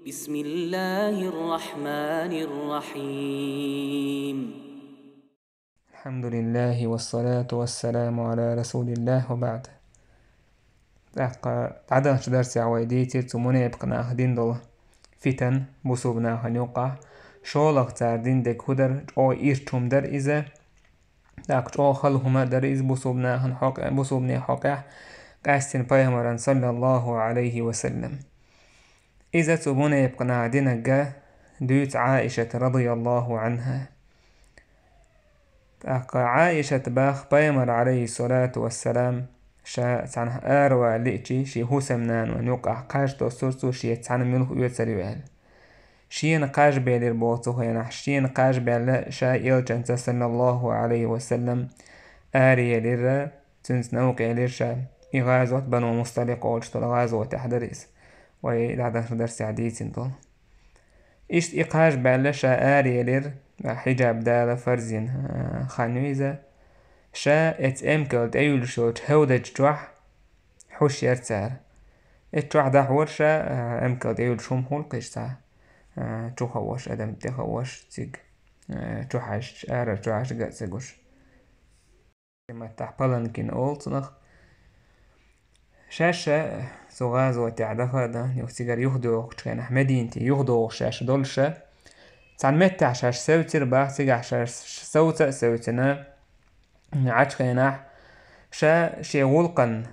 بسم الله الرحمن الرحيم. الحمد لله والصلاة والسلام على رسول الله وبعد. تعدنا درس عويديتي تموني يبقنا أخدين دول فتن بصوبنا هنيوقع شولق تاردين دك هدر او إيرتوم در إذا داك او خلهما در إذ بصوبنا هنحوق بصوبني حوقع قاستن بيهمران صلى الله عليه وسلم. إذا تبوني يبقنا عدنا جا دوت عائشة رضي الله عنها. عائشة باخ بيمر عليه الصلاة والسلام شا تعنه أروى لئتي شي هو سمنان ونوقع قاش توسورتو شي تعنه ملخ يوتسريوال شي نقاش بيلير بوتو هنا شي نقاش بيلا شا إلجنت صلى الله عليه وسلم آري لير تنس نوقع لير شا إغازوة بنو مصطلق وجتو غازوة تحدريس ويدعدن درس عديد دول إشت إقاش بيلا شا آري لير حجاب دالة فرزين خانويزة شا اتأمكل تأيول شوت هودج جوح حوش يرتار اتجوح دا حورشا أمكل تأيول شوم هولقش تا جوحوش أدم تخوش تيج جوحش آرر جوحش قد سيقوش كما تحبلن كين أولتنخ شاشة سوغازو تعدخا دا يوسيقر يهدو كان أحمدينتي يهدو شاش دولشا تان متع شاش سوتر باح تيجح شاش سوتا سوتنا عجخيناح شا شي غلقن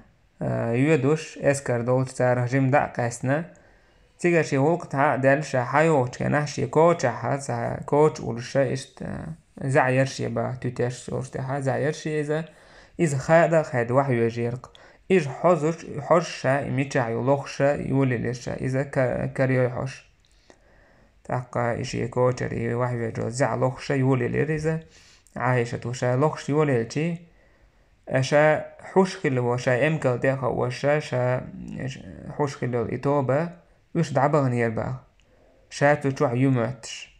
يودوش اسكر دول تار جيم دا قاسنا تيجا شي غلق تا دال شا حيو تكناح شي كوتش حا كوتش ولشا اشت زعير شي با تتاش سورتها زعير شي إذا خاد وحي يجيرق إج حوش يميتشا يلوخشا يولي لشا إذا كريو حوش تاقا إشي كوتشري وحي يجو زع لوخشا يولي لرزا عايشة وشا لوخش يولي لشي شا حوش خلو وشا امكل داخل وشا حوش خلو الإطوبة وش دعبغن يربغ شا تتوع يموتش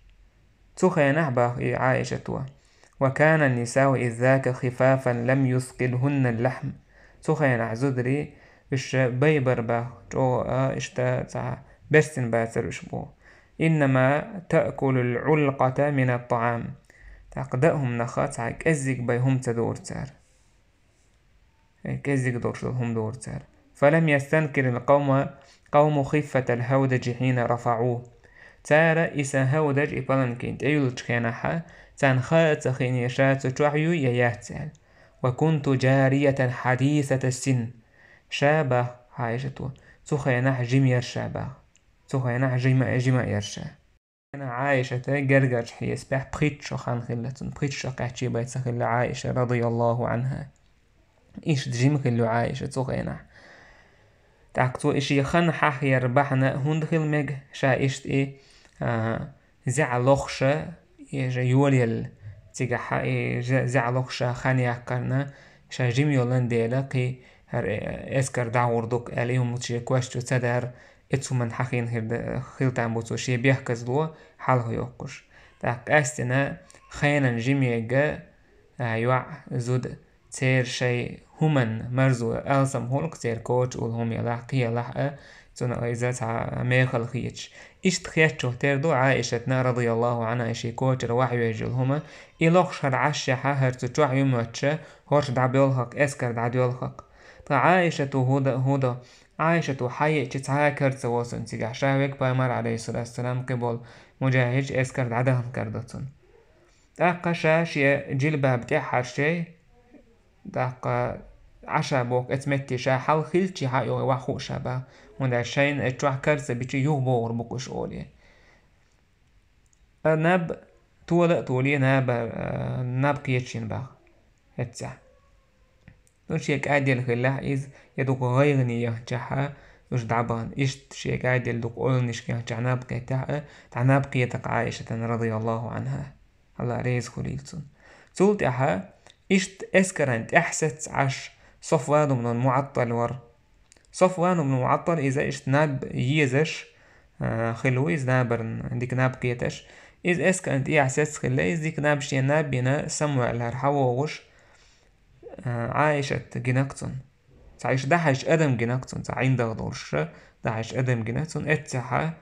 تخينح باغ عايشة وكان النساء إذ ذاك خفافا لم يثقلهن اللحم تخينح زدري وش بيبر باغ جو اشتا تع بستن باتر اشبو إنما تأكل العلقة من الطعام تقدأهم نخات كزك بيهم تدور تار كزك دورشلهم دور تار فلم يستنكر قوم خفة الهودج حين رفعوه تار إسا هودج إبالن كنت أيولج كيناحا تان خات خيني شات توحيو يياتسال وكنت جارية حديثة السن شابه عايشة تخيناح جمير شابه تخيناح جمع يرشا أنا عايشة جرجر حيس بح بخيتشو خان خلتن بخيتشو قاعتشي بيت سخل عائشة رضي الله عنها إيش تجيم خلو عايشة تخيناح تاكتو إشي خن حح يربحنا هندخل مج شا إشت إيه زع لوخشة يوليل تيجا حق زع لوخشة خان يحكرنا شا جيم يولن ديلا قي هر اسكر دعور دوك عليهم متشي كواشتو تدار اتسو من حقين خلطان بوتو شي بيحكز لو حاله يوقش تاك استنا خينا جيميجا يوع زود تير شي همن مرزو ألسم هولك تير كوتش والهم يلاح قيلاح تنا إذا تع ميخل خيتش إشت خيتشو تيردو عائشتنا رضي الله عنها إشي كوتش رواح يجلهما إلوخ شر عشيحة هرتوتوع يموتشا هورش دعبيولهق اسكر دعبيولهق عائشة هودا عائشة حي تتعاكر تواصل تيجا شاوك بايمر عليه الصلاة والسلام قبل مجاهج اسكر دعدهم كردتون داقا شاشي جلباب تحر شي داقا عشا بوك اتمتي شا حال خلتي حيو وحو شابا وندا شين اتوح كرسة بيشي يوبور بوكوش اولي ناب طولي ناب قيتشين باغ هتسا شيك عادل خلاح إذ يدوق غيرني يهجحها وش دعبان إشت شيك عادل دوق أولنش كيه عناب قيتها عناب قيتك عائشة رضي الله عنها الله ريز خليلتون تولت أحا إشت اسكرنت احست عش صفوان بن المعطل صفوان بن المعطل إذا إشت ناب يزش خلو إذ نابرن ديك ناب قيتش إذ اسكرنت احست خلا إذ ديك ناب شي ناب بينا سموع الهرحوغش عايشة جناكتون تعيش دحش أدم جناكتون تعين دغدورش دحش أدم جناكتون اتسحا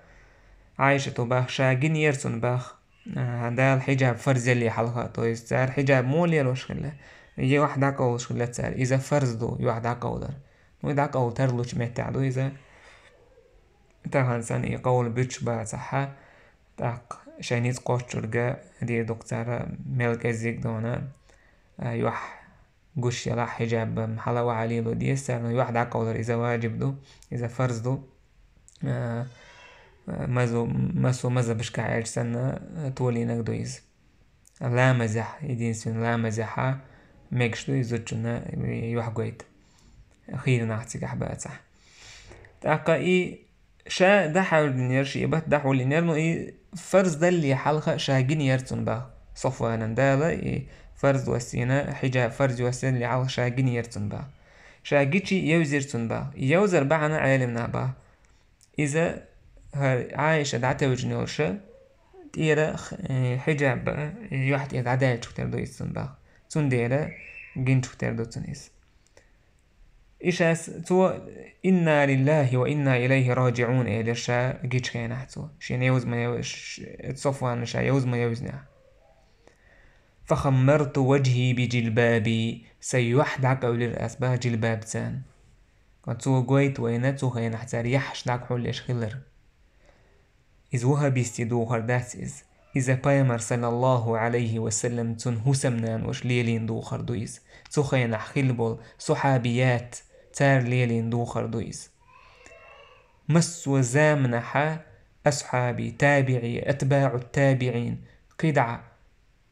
عائشة باخ شاقين يرسون باخ هذا الحجاب فرز اللي حلقة تويز تار حجاب مولي الوشخلة يجي واحد عقو وشخلة تار إذا فرز دو يواحد عقو در وإذا عقو ترلوش متعدو إذا تاخن سان يقول بيتش با صحة تاق شاينيز قوشترغا دي دكتور ملكزيك دونا يوح قش يلا حجاب محلا وعليلو دي سار يواحد عقو در إذا واجب دو إذا فرز دو مزو بشكا عيش سنة تولي نقدو إز لا مزح يدين سن لا مزحة ميكشتو يزوجنا يوح قويت خير نعطيك أحبات صح تاقا إي شا دحول دنير شيبات دحول دنير نو إي فرز دا اللي حلقة شاقين يرتون با صفوانا دالا إي فرز وسينا حجاب فرز وسينا اللي حلقة شاقين يرتون با شاقيتشي يوزرتون با يوزر بعنا عالمنا با إذا عايشة دعتا وجنورشة تيرا حجاب يوحد إذا عدالة شكتر دو يستن باغ تون ديرا جين شكتر دو تنيس إيشاس تو إنا لله وإنا إليه راجعون إليشا جيتش كينا حتو شين يوز ما يوز تصفوان شا يوز ما يوزنا فخمرت وجهي بجلبابي سيوحد عقو للأسباب جلباب تان تو قويت ويناتو خينا حتى ريحش دعك حوليش خلر إذ وهبيستي دوخر داسيز إذا بايمر صلى الله عليه وسلم تن هسمنان وش ليلين دوخر دويز تو خينا خلبول صحابيات تار ليلين دوخر دويز مس وزامنحا أصحابي تابعي أتباع التابعين قدع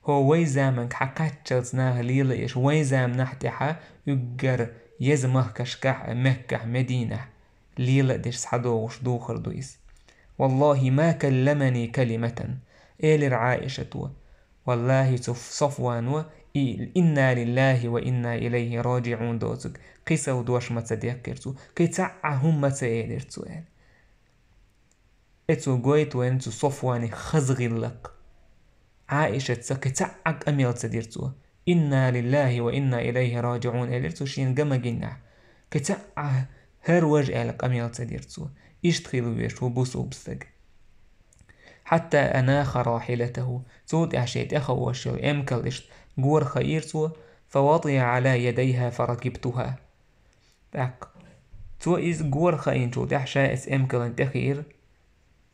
هو ويزامنك حقات جلسناه ليليش ويزامنحتها يقر يزمه كشكح مكة مدينة ليلة ديش صحدوش دوخر دويس والله ما كلمني كلمة إيلر عائشة والله صفوان إنا لله وإنا إليه راجعون دوزك قيسا ودوش ما تديكرتو كي تعهم ما تأيلرتو إتو قويت وإنتو صفواني خزغي لك عائشة كي تعق أميل تديرتو إنا لله وإنا إليه راجعون إلرتو شين قم جنع كي تعق هر وجه لك أميل تديرتو يشتخلوا ويشو بوسو بستق حتى أناخ راحلته تود أعشيت أخو وشو أمكلشت قور خيرتو فوطي على يديها فركبتها تاك تو إز قور خين شو تحشا إس أمكلن تخير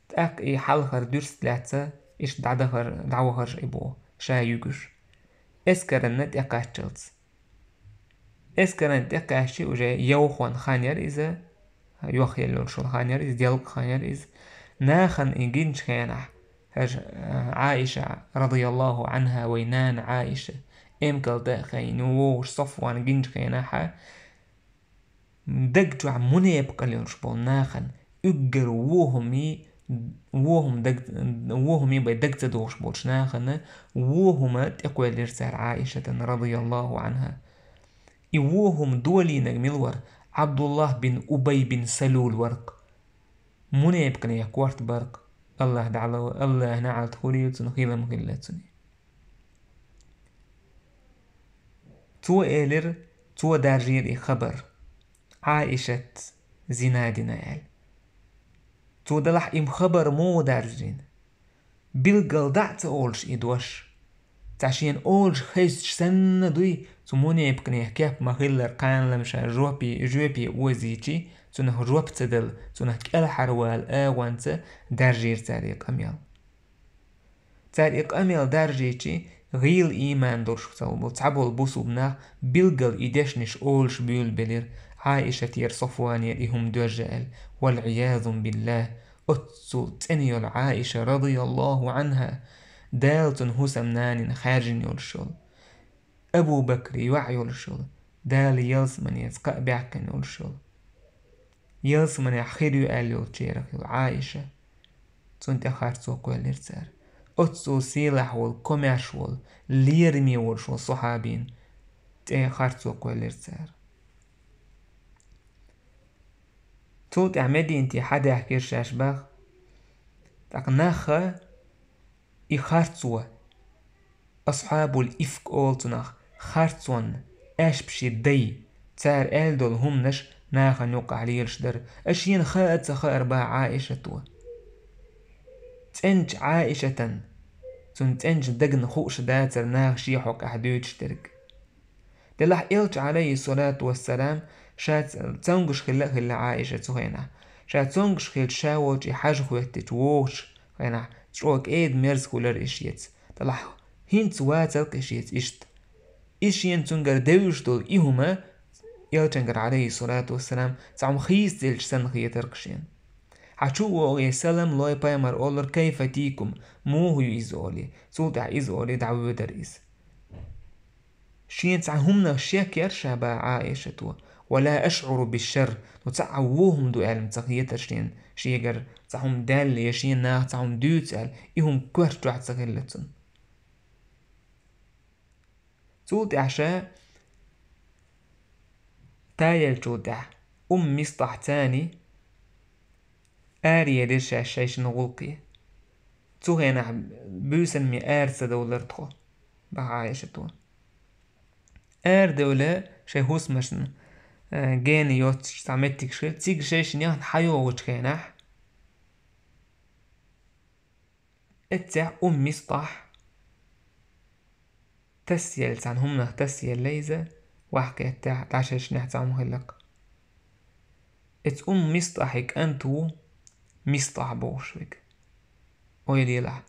تاك إي حلخر درس لاتسا إش دعوهر إبو شا يوغش إسكرنت يقاشتلت إسكرنت يقاشي وجا يوخوان خانير إذا يوخيلون شو خانير إز ديالك خانير إز ناخن إنجنش خيانح عائشة رضي الله عنها وينان عائشة إمكال داخين ووش صفوان جنش خيانحا دقجو عموني يبقى ليرشبول ناخن اقر ووهم يبقى دقت دوش بولش ناخن ووهم تقوى لرسال عائشة رضي الله عنها ووهم دولي نجميل عبد الله بن أبي بن سلول ورق مني يبقى يكوارت برق الله دعلو الله نعل تخوريوتن خيلا مغلاتني تو إيلر تو دارجير خبر عائشة زنادنا يال تو دلح إم خبر مو دارجين بلقل دعت أولش إدوش تعشين أولش خيست سنة دوي تو مني يبقى يكاب مغلر قان لمشا جوبي وزيتي تنه جواب تدل تنه كأل حروال آوانت درجير تاريق أميال درجيتي غيل إيمان درش تعبوا البوسو بنا بلقل إيدشنش أولش بيول بلير عائشة ير صفواني إهم درجال والعياذ بالله أتسو تنيل عائشة رضي الله عنها دالتن هسمنان خارجن يولشول أبو بكر يوعي يولشول دال يلسمن يتقع بعكن يولشول يلسمن يخيريو أليو تشيرك عائشة تنت أخارتو قوال إرتار أتسو سيلح والكوميرش والليرمي والشو صحابين تأخارتو قوال إرتار توت عمدي انتي حدا يحكير شاشباغ تقناخا إخارتو أصحاب الإفك أولتناخ خارتون أشبشي دي تار ألدول همنش ناخا نوقع ليلش در أشين خاات سخار با عائشة تنج عائشة تن تنج دقن خوش داتر ناغ شيحوك أحدوش ترك دلح إلج عليه الصلاة والسلام شات تنجش خلا عائشة تخينا شات تنجش خل شاوج يحاج خويتت ووش خينا تشوك إيد مرز خولر إشيت دلح هنت واتلك إشيت إشت إشين تنجر دوش دول إهما إلجنجر عليه الصلاة والسلام تعم خيس دلج سن خيتركشين حشو سلام لوي بايمر أولر كيف تيكم مو هو إزولي سولتع إزولي دعوة دريس شين تعهمنا شاكر شابا عائشة ولا أشعر بالشر وتعووهم دو علم تغييتر شيجر تعهم دال يشين ناغ تعهم دوتال إهم كورت واحد تغيلتن سولتع شا تايل جودع مصطح تاني آريا ليش شايش نغلقي هنا بوسن مي دولرتخو بعايشتو دولة شي هوس مشن جاني يوت تعمتك شي تيج شايش نيان حيو وجهناح اتع مصطح تسيل تان همنا تسيل ليزة وحكي تعشاش نحتع مهلق ات مصطحك انتو مصطح بوشوك ويلي لا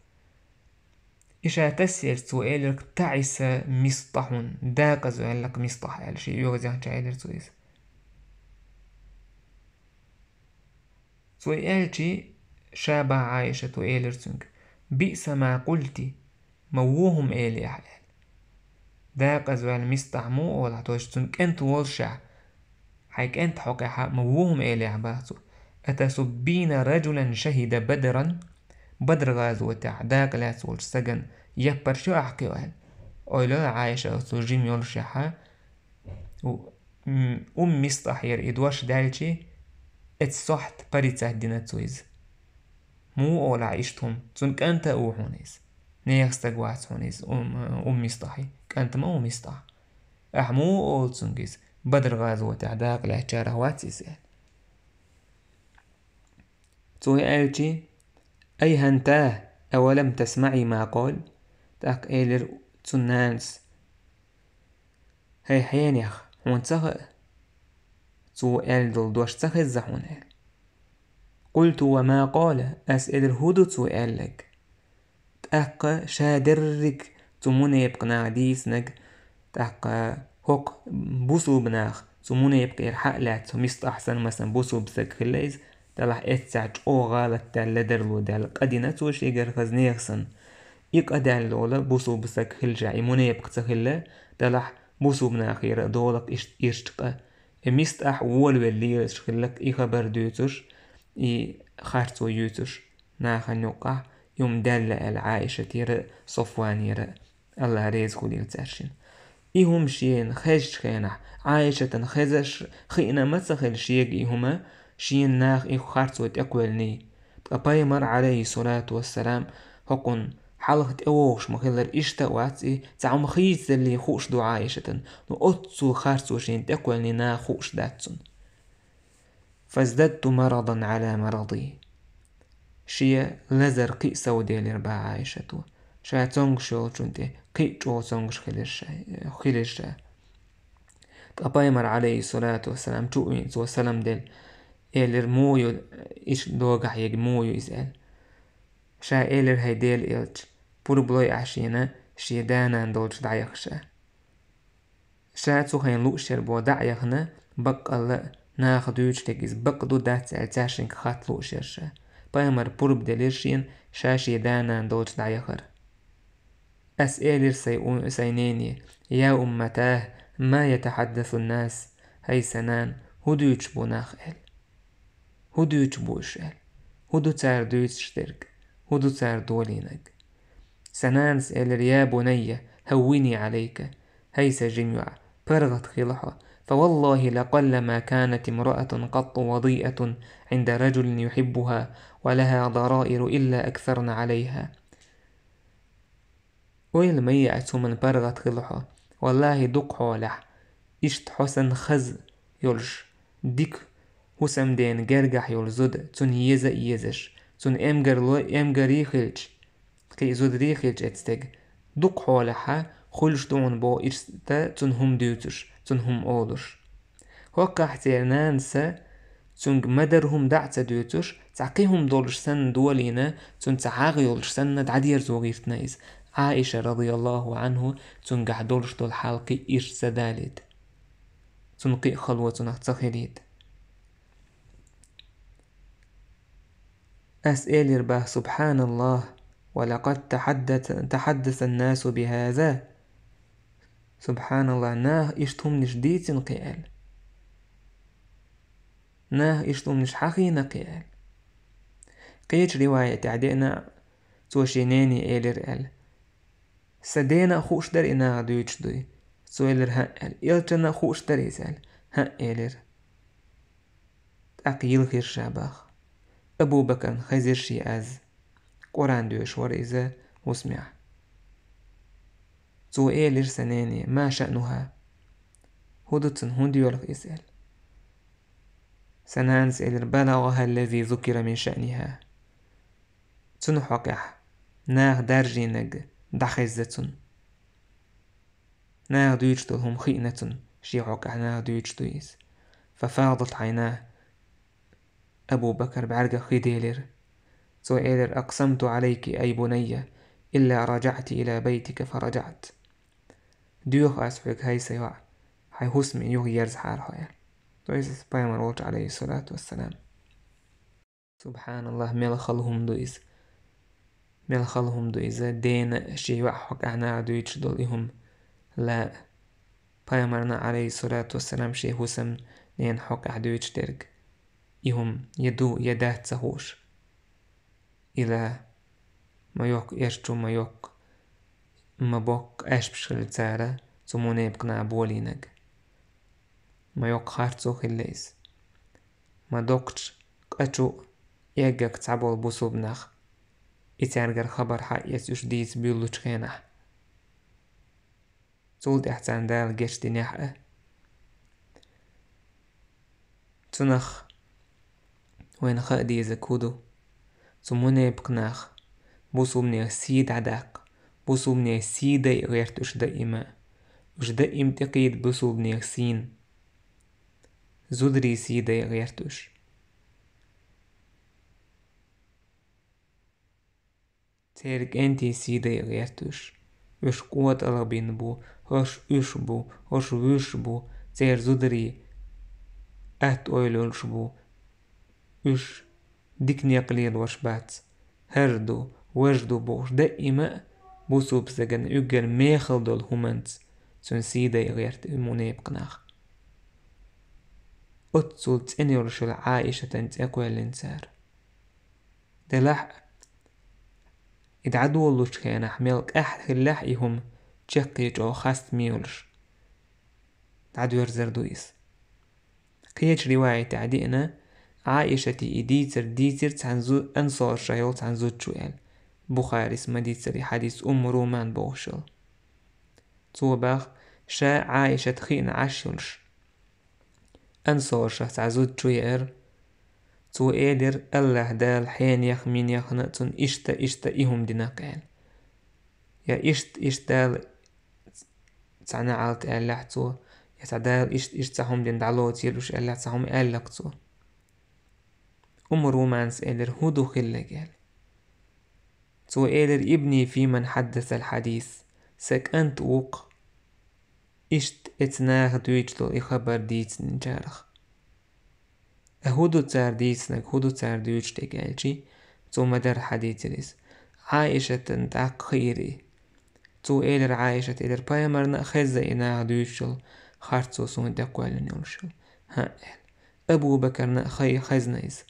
إشا تسير سؤالك تعيس مصطحون داك زوالك مصطح على شيء يوغزيان تعيلر سويس سؤالتي شابه عايشة إيلر سنك بئس ما قلتي مووهم إيلي أحلال داك زوال مصطح مو ولا توش سنك انت والشع حيك انت حقا مووهم إيلي عباتو أتسبين رجلا شهد بدرا بدر غازو داك لا سول سجن يبر شو أحكي وهل أولا عايشة سوجيم يولشحا مصطحير إدواش دالشي اتصحت بريتاه دينا سويز مو أولا عيشتهم تنك أنت هونيس نيغستك واس هونيس مصطحي كانت مو مصطح مو أول تنكيس بدر غازو داك لا جاره واتسيس توي ألتي أي هنتاه أولم تسمعي ما قال تاك إيلر تنانس هاي حيانيخ وانتخ تو إلدل دوش تخزحون قلت وما قال أسئل هدو تو إلك تاك شادرك تموني يبقنا ديسنك تاك هوك بوسو بناخ تموني يبقى يرحق لات مستحسن مثلا بوسو بسك خليز تلح اتساج او غالت تال درلو دال قدينة توش يقر خزنيخسن يق أدال لولا بوسو بسك خلجا يموني يبقى تخلا تلح بوسو بناخير دولك إشتقى مستح وول واللي يشخلك خبر دوتش خارتو يوتش ناخا نوقع يوم دال العائشة تير صفوانير الله ريز خليل تاشين إيهم شين خيش خينح عائشة خزش خينا مسخل شيق إيهما شين ناخ إيخو خارتو تأكولني بايمر عليه الصلاة والسلام هقن حلقة أوش مخلر إشتا واتي تعم خيز اللي خوش دو عائشة نو أتسو خارتو شين تأكولني نا خوش داتسون فازددت مرضا على مرضي شيا لزر قي سودي لربا عائشة شا تونغشو جنتي قي جو تونغش خلشا بايمر عليه الصلاة والسلام توئين تو سلام دل إلر مويو إيش دوغح يج مويو إسأل شا إلر هيديل إلج بوربلوي عشينا شي دانا ندولج دعيخشا شا توخين لوشر بو دعيخنا بق الله ناخدوش تجيز بق دو دات عتاشن خات لوشرشا بايمر بورب دليرشين شا شي دانا ندولج دعيخر أسئلر سينيني يا أمتاه ما يتحدث الناس هاي سنان هدوش بو ناخل هدوش بوشل هدو تار دوش ترك هدو تار دولينك سنانس إلر يا بني هوني عليك هيس جميع برغت خلحة فوالله لقلما كانت امرأة قط وضيئة عند رجل يحبها ولها ضرائر إلا أكثرن عليها ويل ميأت من برغت خلحة والله دق حولح إشت حسن خز يلش ديك هسم دين جرجح يلزد تن يزا يزش تون امگر ريخلج قي زود ريخلج اتستeg دوق حولها خلش دون بو إرستا تون هم ديوتش تون هم أولش هوكا احتير نانسا تون مدرهم دعتا ديوتش تعقيهم دولش سن دولينا تون تعاغيولش سن دعدير زوغيرت نايز عائشة رضي الله عنه تون قعدولش دول حالقي إرسا دالد تون قي خلوة تون اختخليد أسئل رباه سبحان الله ولقد تحدث الناس بهذا سبحان الله ناه إشتهم نشديت قيال ناه إشتهم نشحقين قيال قيت رواية تعدينا توشينيني إيلر أل سدينا خوش در إنا دويتش دوي سويلر ها أل إلتنا خوش در إسال ها إيلر أقيل خير شاباخ أبو بكر خزر شيئاز قرآن دوش ورئيزة وسمع تو إيلر سنيني ما شأنها هدوتن هنديولخ إسال سنانس إلر بلغها الذي ذكر من شأنها تنحقح ناغ درجينج دخزتن ناغ دويجتهم خينة شيحقح ناغ دويجتويس ففاضت عيناه أبو بكر بعرق خيديلر تو إيلر أقسمت عليك أي بنية إلا رجعت إلى بيتك فرجعت ديوخ أسحك هاي سيوع هاي هسمي يوغ يرز حال هاي تويس بايمر ووش عليه الصلاة والسلام سبحان الله ملخلهم دويس دين شيوع حق أعنا دويتش دولهم لا بايمرنا عليه الصلاة والسلام شي هسم نين حق أعدويتش درق إهم يدو يدات سهوش إلى ما يوك يشتو ما يوك ما بوك أش بشغل تارة تموني بقناع بولينك ما يوك خارتو خليس ما دوكتش قاتو يجاك تعبول بوصوبناخ إتارجر خبر حق يسوش ديس بيولوش خينح تولد احتان دال جشت نحقه تنخ وين خادي زكودو تموني بقناخ بوصوبني سيد عداق بوصوبني سيدي غيرتوش دائما وش دائم تقيد بوصوبني سين زودري سيدي غيرتوش تيرك انتي سيدي غيرتوش وش قوة ألغبين بو هش إش بو هش وش بو تير زودري أهت أويلولش بو إش ديكني قليل وش بات هردو وجدو بوش دائما بوصوب سجن يجر ميخل دول همانت سن سيدي غيرت المونيب قناخ أتصل تنيرش العائشة تنت أقوى الانسار دلح إدعدو اللوش كان حميلك أحد خلاحيهم تشقيج أو خاست ميولش دعدو يرزر دويس قيج رواية تعدينا عائشة ديتر تعنزو أنصار شايل تعنزو تشوال بخاري اسمه ديتر حديث رومان بوشل توباخ شا عائشة خين عشلش أنصار شا تعزود تشوير تو إيدر الله دال حين يخمين يخنقتن إشتا إهم ديناقال يا إشت دال تعنى عالت ألحتو يا تعدال إشت تهم دين دعلوت يلوش ألح تهم ألقتو رومانس إيدر هدو خلقال تو إيدر ابني في من حدث الحديث سك أنت وق إشت اتناغ دويجتو إخبر ديت نجارخ هدو تار ديتنك هدو تار دويجتك ألجي تو مدر حديث عائشة تنتاق خيري تو إيدر عائشة إيدر بايمرنا خزة إناغ دويجتو خارتو سون دقوالن يولشل ها أبو بكر خزنيز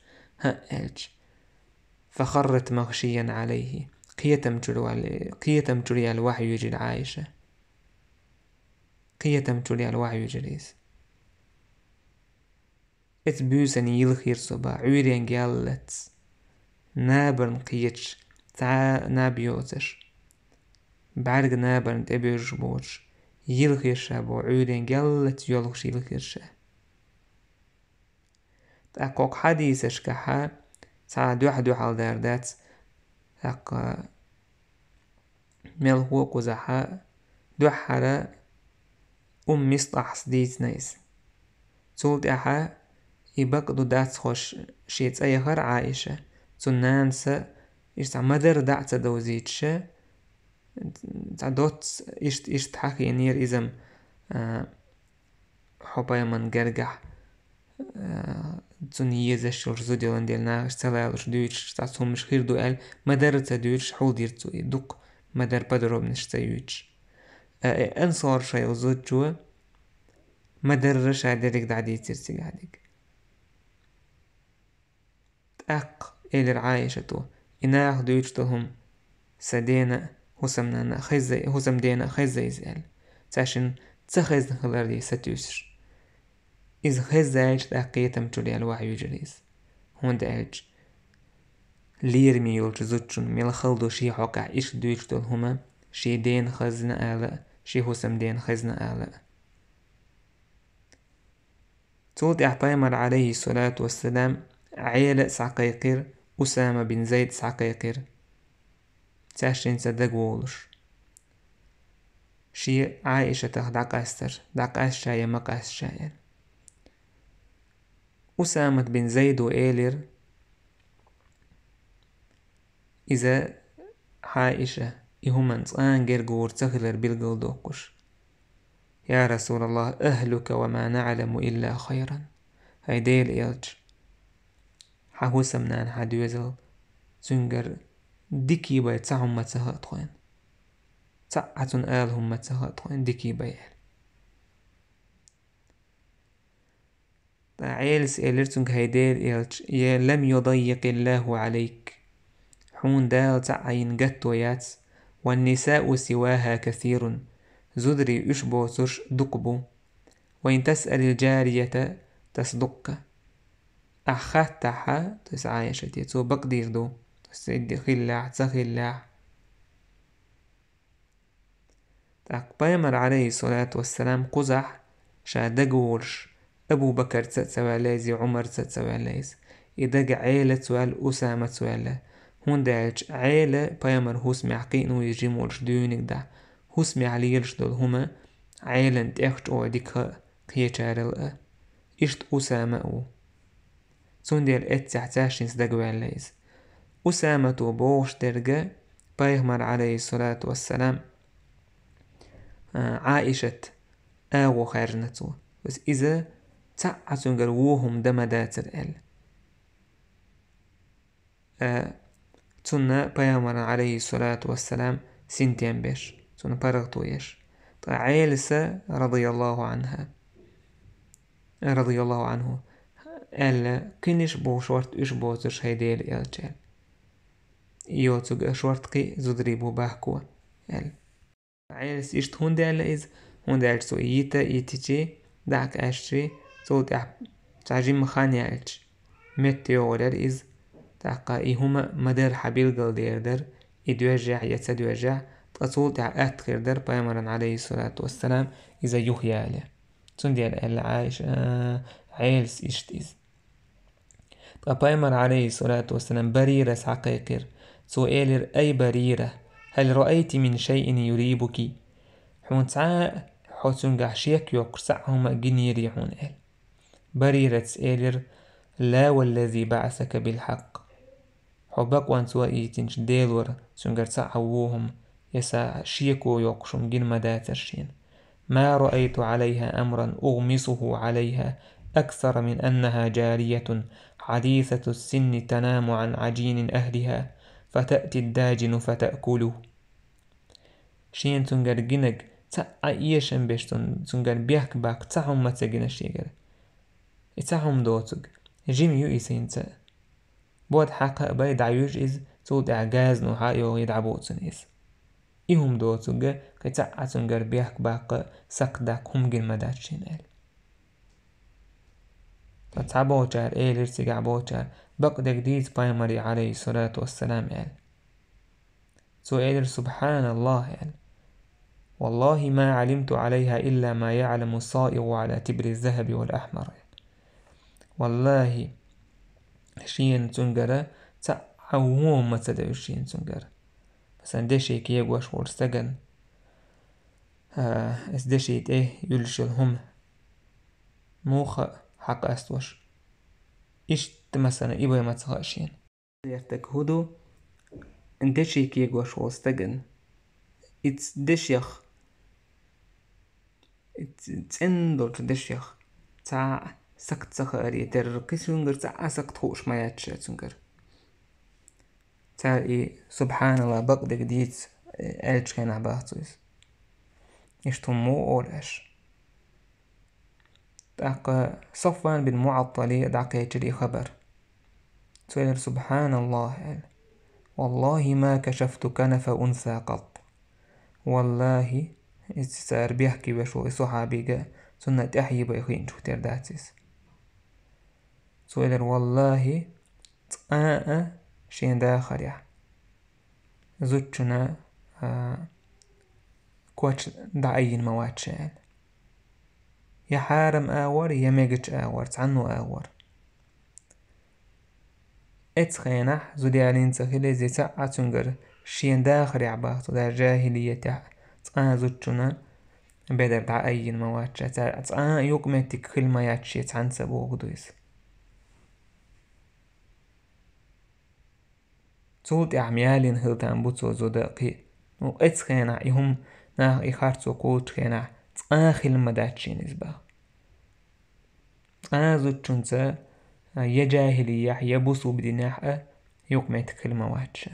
ها ألج فخرت مغشيا عليه قيتم تري الوحي يجي عائشة قيتم تري الوحي يجريس اتبوسن يلخير صبا عورين جالت نابرن قيتش تا نابيوتش بعرق نابرن تبيرج بوش يلخير شابو عورين جالت يلخش يلخير شا تاقوق حديثش كحا تا دوح على داردات أق ملهو قزحا دوحرا مصطح سديت نيس تولت أحا يبقدو دات خوش شيت أيهر عائشة تنانسا إشتا مدر دعتا دوزيتش تعدوت إشت حكي نير إزم حبايا من جرجح تنيزة شور زوديلان ديال ناغش تلالوش دويتش تعصهم مش خير دوال مدر تدويتش حول ديرتو دوق مدر بدرو بنشتا يويتش انصار شاي وزود جوا مدر رشا ديرك دعدي ترسي قاعدك تأق إلر عايشتو إناغ دويتشتهم سدينا هسمنا خزي هسم دينا خزي زال تاشن تخز نخلر دي ستوسر إذ خزايش تأقيتم تولي الوحي يجريز هون دايج لير ميولج زوتشن ميل خلدو شي حقا إش دويتشتو هما شي دين خزنا آلاء شي هسم دين خزنا آلاء تولد أحبايمر عليه الصلاة والسلام عيلة سعقيقر أسامة بن زيد سعقيقر تاشين صدق وولش شي عائشة داق أستر داق أشايا مقاس شايا أسامة بن زيد وإيلر إذا عائشة إهمن صانجر قور تغلر بالقلدوكش يا رسول الله أهلك وما نعلم إلا خيرا هاي ديل إيلج حهوسمنان حدوزل زنجر ديكي باي تعهم متسهاتوين تعتن آلهم متسهاتوين ديكي باي عيل سئلرتنك هيدير إلج يا لم يضيق الله عليك حون دال تعين قطويات والنساء سواها كثير زدري أشبو ترش دقبو وإن تسأل الجارية تصدق أخذت حا تسعايشة يتو بقدير دو تسعيد خلاع تخلاع تقبيمر عليه الصلاة والسلام قزح شادقورش أبو بكر تتسواليزي عمر تتسواليز إذا عيلة سوال أسامة سوال هون داج عيلة بيمر هوسمي عقينو يجيمولش ديونك دا هوسمي عليلش دول هما عيلة انتاخش او ديك قيشارل إشت أسامة او سون ديال اتسعتاشين سدقواليز أسامة بوش درجة بيمر عليه الصلاة والسلام عائشة آو خارجنتو بس إذا تعتون قروهم دمدات الأل تنا بيامر عليه الصلاة والسلام سنتين بيش تنا برغتو يش عيلسة رضي الله عنها رضي الله عنه ألا كنش بو شورت إش بوتش هيديل إلجال يوتوغ شورت قي زدريبو باحكوا أل عيلس إشت هوندا ألا إز هوندا ألسو إيتيجي داك أشتري صوت تعجيم مخاني ألج متيولر إز تاقا إيهما مدر حبيل قل ديردر إدوجع يتدوجع تصول أتخير در بيامرا عليه الصلاة والسلام إذا يحيى له تندي العايش عيلس إشتيز بيامر عليه الصلاة والسلام بريرة حقيقر سؤالر أي بريرة هل رأيت من شيء يريبك حون تعا حوتنجح شيك يقرسعهما جنيري حون بريرة سئلر لا والذي بعثك بالحق حبك وان سوائيتنش ديلور سنجر تعووهم يسا شيكو يقشم جن مداترشين ما رأيت عليها أمرا أغمصه عليها أكثر من أنها جارية حديثة السن تنام عن عجين أهلها فتأتي الداجن فتأكله شين تنجر جنج تعيشن بيشتن تنجر بيحك باك تعهم متسجن الشيجر تعهم دوتك جيميو إيسينتا بود حقا بايد عيوش إز تود إعجاز نوحايو يدعبوتن إز إيهم دوتك كي تعتنجر بيحك باك سقداك هم جن مداتشين إل فتعبوتر إيلر تقعبوتر بقدك ديز بايمري عليه الصلاة والسلام إل سو إيلر سبحان الله إل والله ما علمت عليها إلا ما يعلم الصائغ على تبر الذهب والأحمر والله شين تنجرة تعوهم متدوشين سنجر مثلا دشي كي يقوش ورستقن اس دشي يلشلهم موخ حق استوش إشت مثلا إبا ما تغاشين يرتك هدو دشي كي يقوش ورستقن إتس دشيخ تندل دشيخ تا سكت سخاري كسونجر تا سكت خوش ما ياتشا سونجر تا سبحان الله بقدك ديت ألش كان عباطوس يشتمو أولاش داق صفوان بن معطل داق يجري خبر سؤال سبحان الله والله ما كشفت كنف أنثى قط والله استسار بيحكي بشو صحابي سنة أحيي بيخين شو ترداتيس سؤال والله شين داخل يا زوجنا كواتش دعين مواتشال يا حارم آور يا ميجتش آور تعنو آور اتخينح زوديالين تخيلي زي تاعة تنقر شين داخل عباطو دا جاهلية تاعة زوجنا بدر دعين مواتشا تاعة يوكمتك خلما ياتشي تعنسبو غدويس تولت أعميالين هلتان بوتو زوداقي اتخينح يهم ناخ إخارتو قوت خينح آخر مداتشين إزباغ زوجون تا يا جاهلية يا بوسو بدناح يقمت كلمة واتشا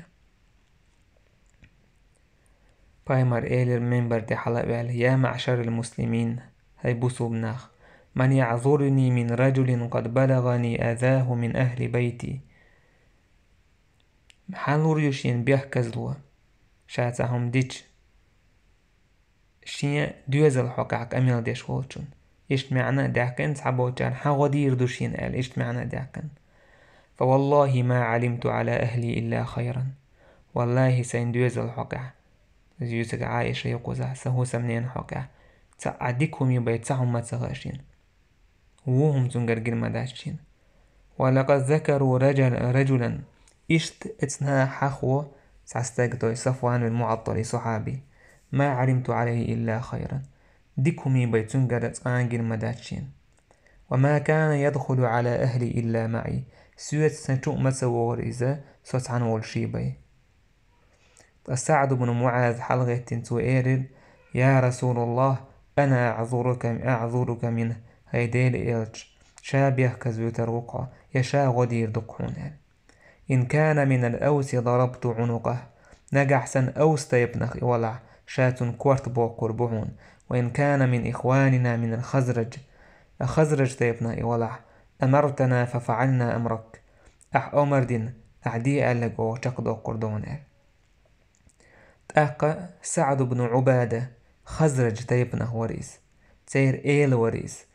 بايمر إيلر منبر دي حلق يا معشر المسلمين هاي بوسو بناخ من يعذرني من رجل قد بلغني أذاه من أهل بيتي حالور يوشين بيحكزلوا شاتهم ديش شيا دوزل حقاق أميل ديش والشون إيش معنى داكن صعبوتان حاودير دوشين قال إيش معنى داكن فوالله ما علمت على أهلي إلا خيرا والله سيندوز الحقع زيوسك عائشة يقوزع سهو سمنين حقع تعديكهم يبيتسعهم ما تغاشين وهم تنقرقل مداشين ولقد ذكروا رجلا إشت اتنا حخو سعستاقتوي صفوان المعطل صحابي ما علمت عليه إلا خيرا ديكمي بيتون قرأت آنجل مداتشين وما كان يدخل على أهلي إلا معي سويت سنشوء مسوور إذا سوتعن والشيبي سعد بن معاذ حلغة تنتو إيرد يا رسول الله أنا أعذرك منه هيديل إلج شابيه كزوت الرقع يشا غدير دقحون إن كان من الأوس ضربت عنقه نجح سن أوس تيبنخ ولع شات كورت بوقر بهون وإن كان من إخواننا من الخزرج تيبنا ولع أمرتنا ففعلنا أمرك أمردين أعدي ألق وشقدو قردون تأقى سعد بن عبادة خزرج تيبنا وريس تير إيل وريس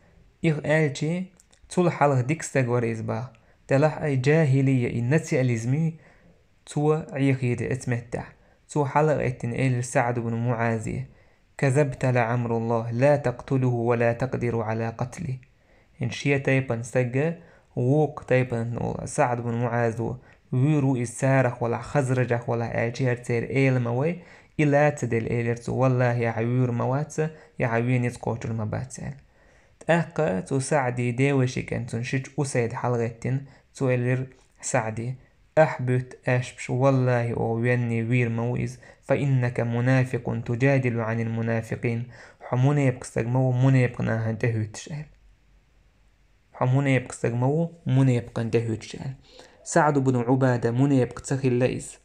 آلشي تول حاله ديكستاق وريس با تلاح أي جاهلية النتي الإزمي تو عيخيد اتمتع تو حلقة إيل سعد بن معاذية كذبت لعمر الله لا تقتله ولا تقدر على قتله إن شيء تيبن سجى ووق تيبن سعد بن معاذ ويرو إسارخ ولا خزرجخ ولا آجير تير إيل موي إلا تدل إيلرت والله يا عوير موات يا عوين يتقوتر مباتل تأقى تو سعدي ديوشي كان تنشج أسيد حلقتين تو إلر سعدي أحبت أشبش والله أويني وير مويز فإنك منافق تجادل عن المنافقين حمونا يبقى استجمو منا يبقى نهانتهوت شال حمونا يبقى استجمو منا يبقى نتهوت شال سعد بن عبادة منا يبقى تسخي الليس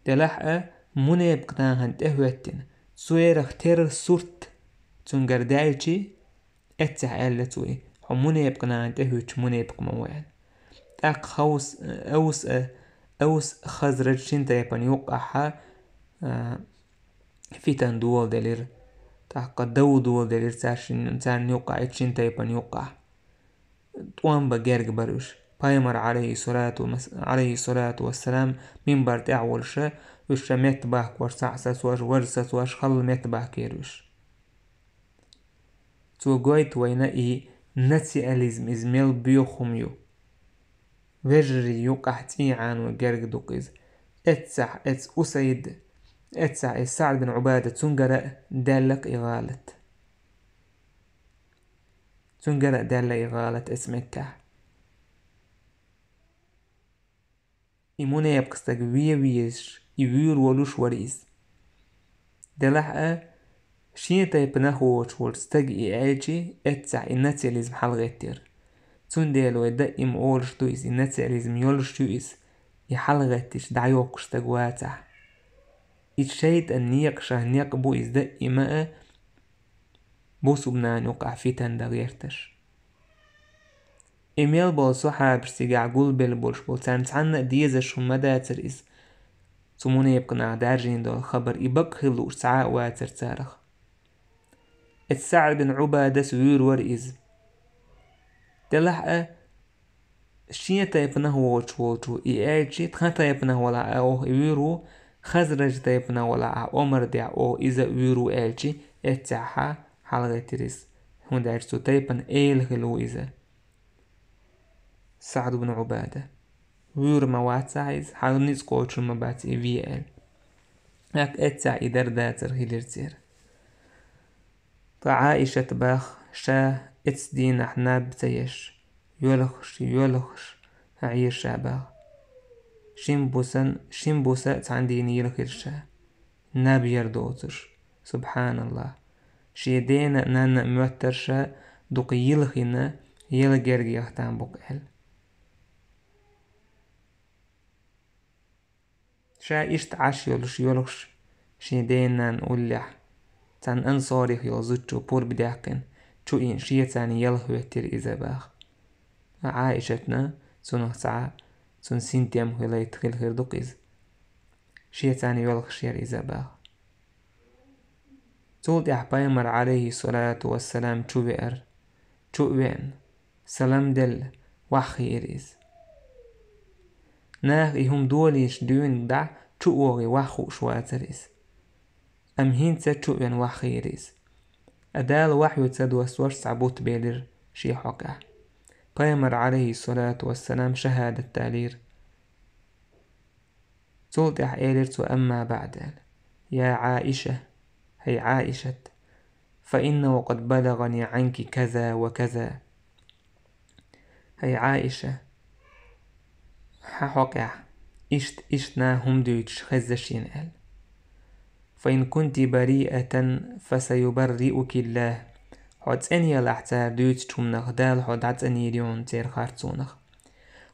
تلحق منا يبقى نهانتهوتين سويرخ تير سورت تنقر دايتي اتح آلتوي حمونا يبقى نهانتهوت منا يبقى موال أق أوس خزرج شنتا يبان يوقعها فتن دول دلير تحقا دول دلير تارن يوقع شنتا يبان يوقع طوان بجارج بروش بايمر عليه الصلاة والسلام من برد أعول شا وش متباه كورسعسس واش ورسس واش خل متباه كيروش تو قويت وينائي نتي أليزم إزميل بيوخميو وجري يقع تيعان وجرق دقيز اتسع اتس أسيد اتسع سعد بن عبادة تنقرأ دالك إغالت تنقرأ دالك إغالت اسمتها إيمونة يبقستك ويش يوير ولوش وريز دلحقة شين تايبناخوش ورستق إيجي اتسع إناتياليزم حلغتير تنديلو دائم أولش دويس إناتياليزم يولش دويس يحلغتش دعيوكش تقواتح إتشايت النيقشة نيقبو إز دائما بوسو بنان يقع فيتان دغيرتش إيميل بول صحاب سيقع قول بالبولش بول تانتعنا ديزا شو مداتر إز تموني يبقنا دارجين دول خبر إبق خلوش سعاء واتر تارخ السعد بن عبادة سوير ورئيز دلحقة شين تايبناه ووشو إيجي تخان تايبناه ولا أو إيرو خزرج تايبناه ولا عمر دع أو إذا إيرو إيجي اتساحا حلغة تريس هون دارجتو تايبن إيل خلو إذا سعد بن عبادة وير مواتسايز حالنيز قوتش مباتي في إل هاك اتسع إدار داتر هيلرتير فعائشة باخ شا اتسدين احناب تيش يولخش عير شاباغ شمبوسا تعنديني يلخرشا ناب يردوتش سبحان الله شيدينا نانا موترشا دوق يلخينا يلغرغي يختان بقل شا اشت عاش يولخش شيدينا نقولح تان انصاريخ يوزوتشو بور بداقن شو إن شيتاني يلخو يتر إذا باخ عائشتنا سنه ساعة سن سنتيم هلا يتخل خير دقيز شيتاني يلخ شير إذا باخ تولد أحبايمر عليه الصلاة والسلام شو بئر شو وين سلام دل وحي إريز ناغ إهم دوليش دون دع شو وغي وحو شواتريز أم هين تشو وين وحي إريز أدال وحيو تسد وسور سعبوت بيلر شي حقه بايمر عليه الصلاة والسلام شهادة تالير تولتح إيلرت أما بعد يا عائشة هي عائشة فإنه قد بلغني عنك كذا وكذا هي عائشة حقه إشتنا هم دويتش خزشين أل فإن كنت بريئة فسيبرئك الله حد أني الأحتار دويتش تمنخ دال حد عد أني ليون تير خارتونخ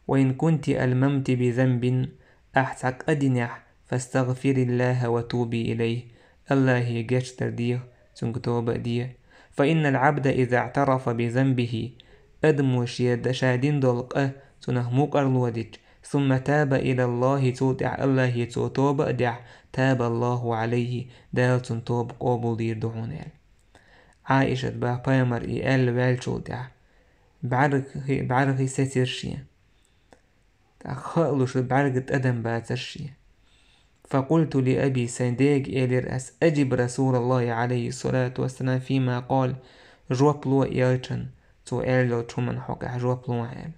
وإن كنت ألممت بذنب أحتك أدنح فاستغفر الله وتوبي إليه الله يجيش ترديه تنكتوب ديه فإن العبد إذا اعترف بذنبه أدم شادين دلقه تنهموك أرلودج ثم تاب إلى الله تودع الله يتوب دع تاب الله عليه دال تنتوب قابل دير دعونال عائشة بايمر إيال والشو دع بعرغي سترشي تخلص بعرقة أدم باترشي فقلت لأبي سنديق إليرأس أجب رسول الله عليه الصلاة والسلام فيما قال جواب لو إيالشن تو إيلو تشومن حقا جواب لو عال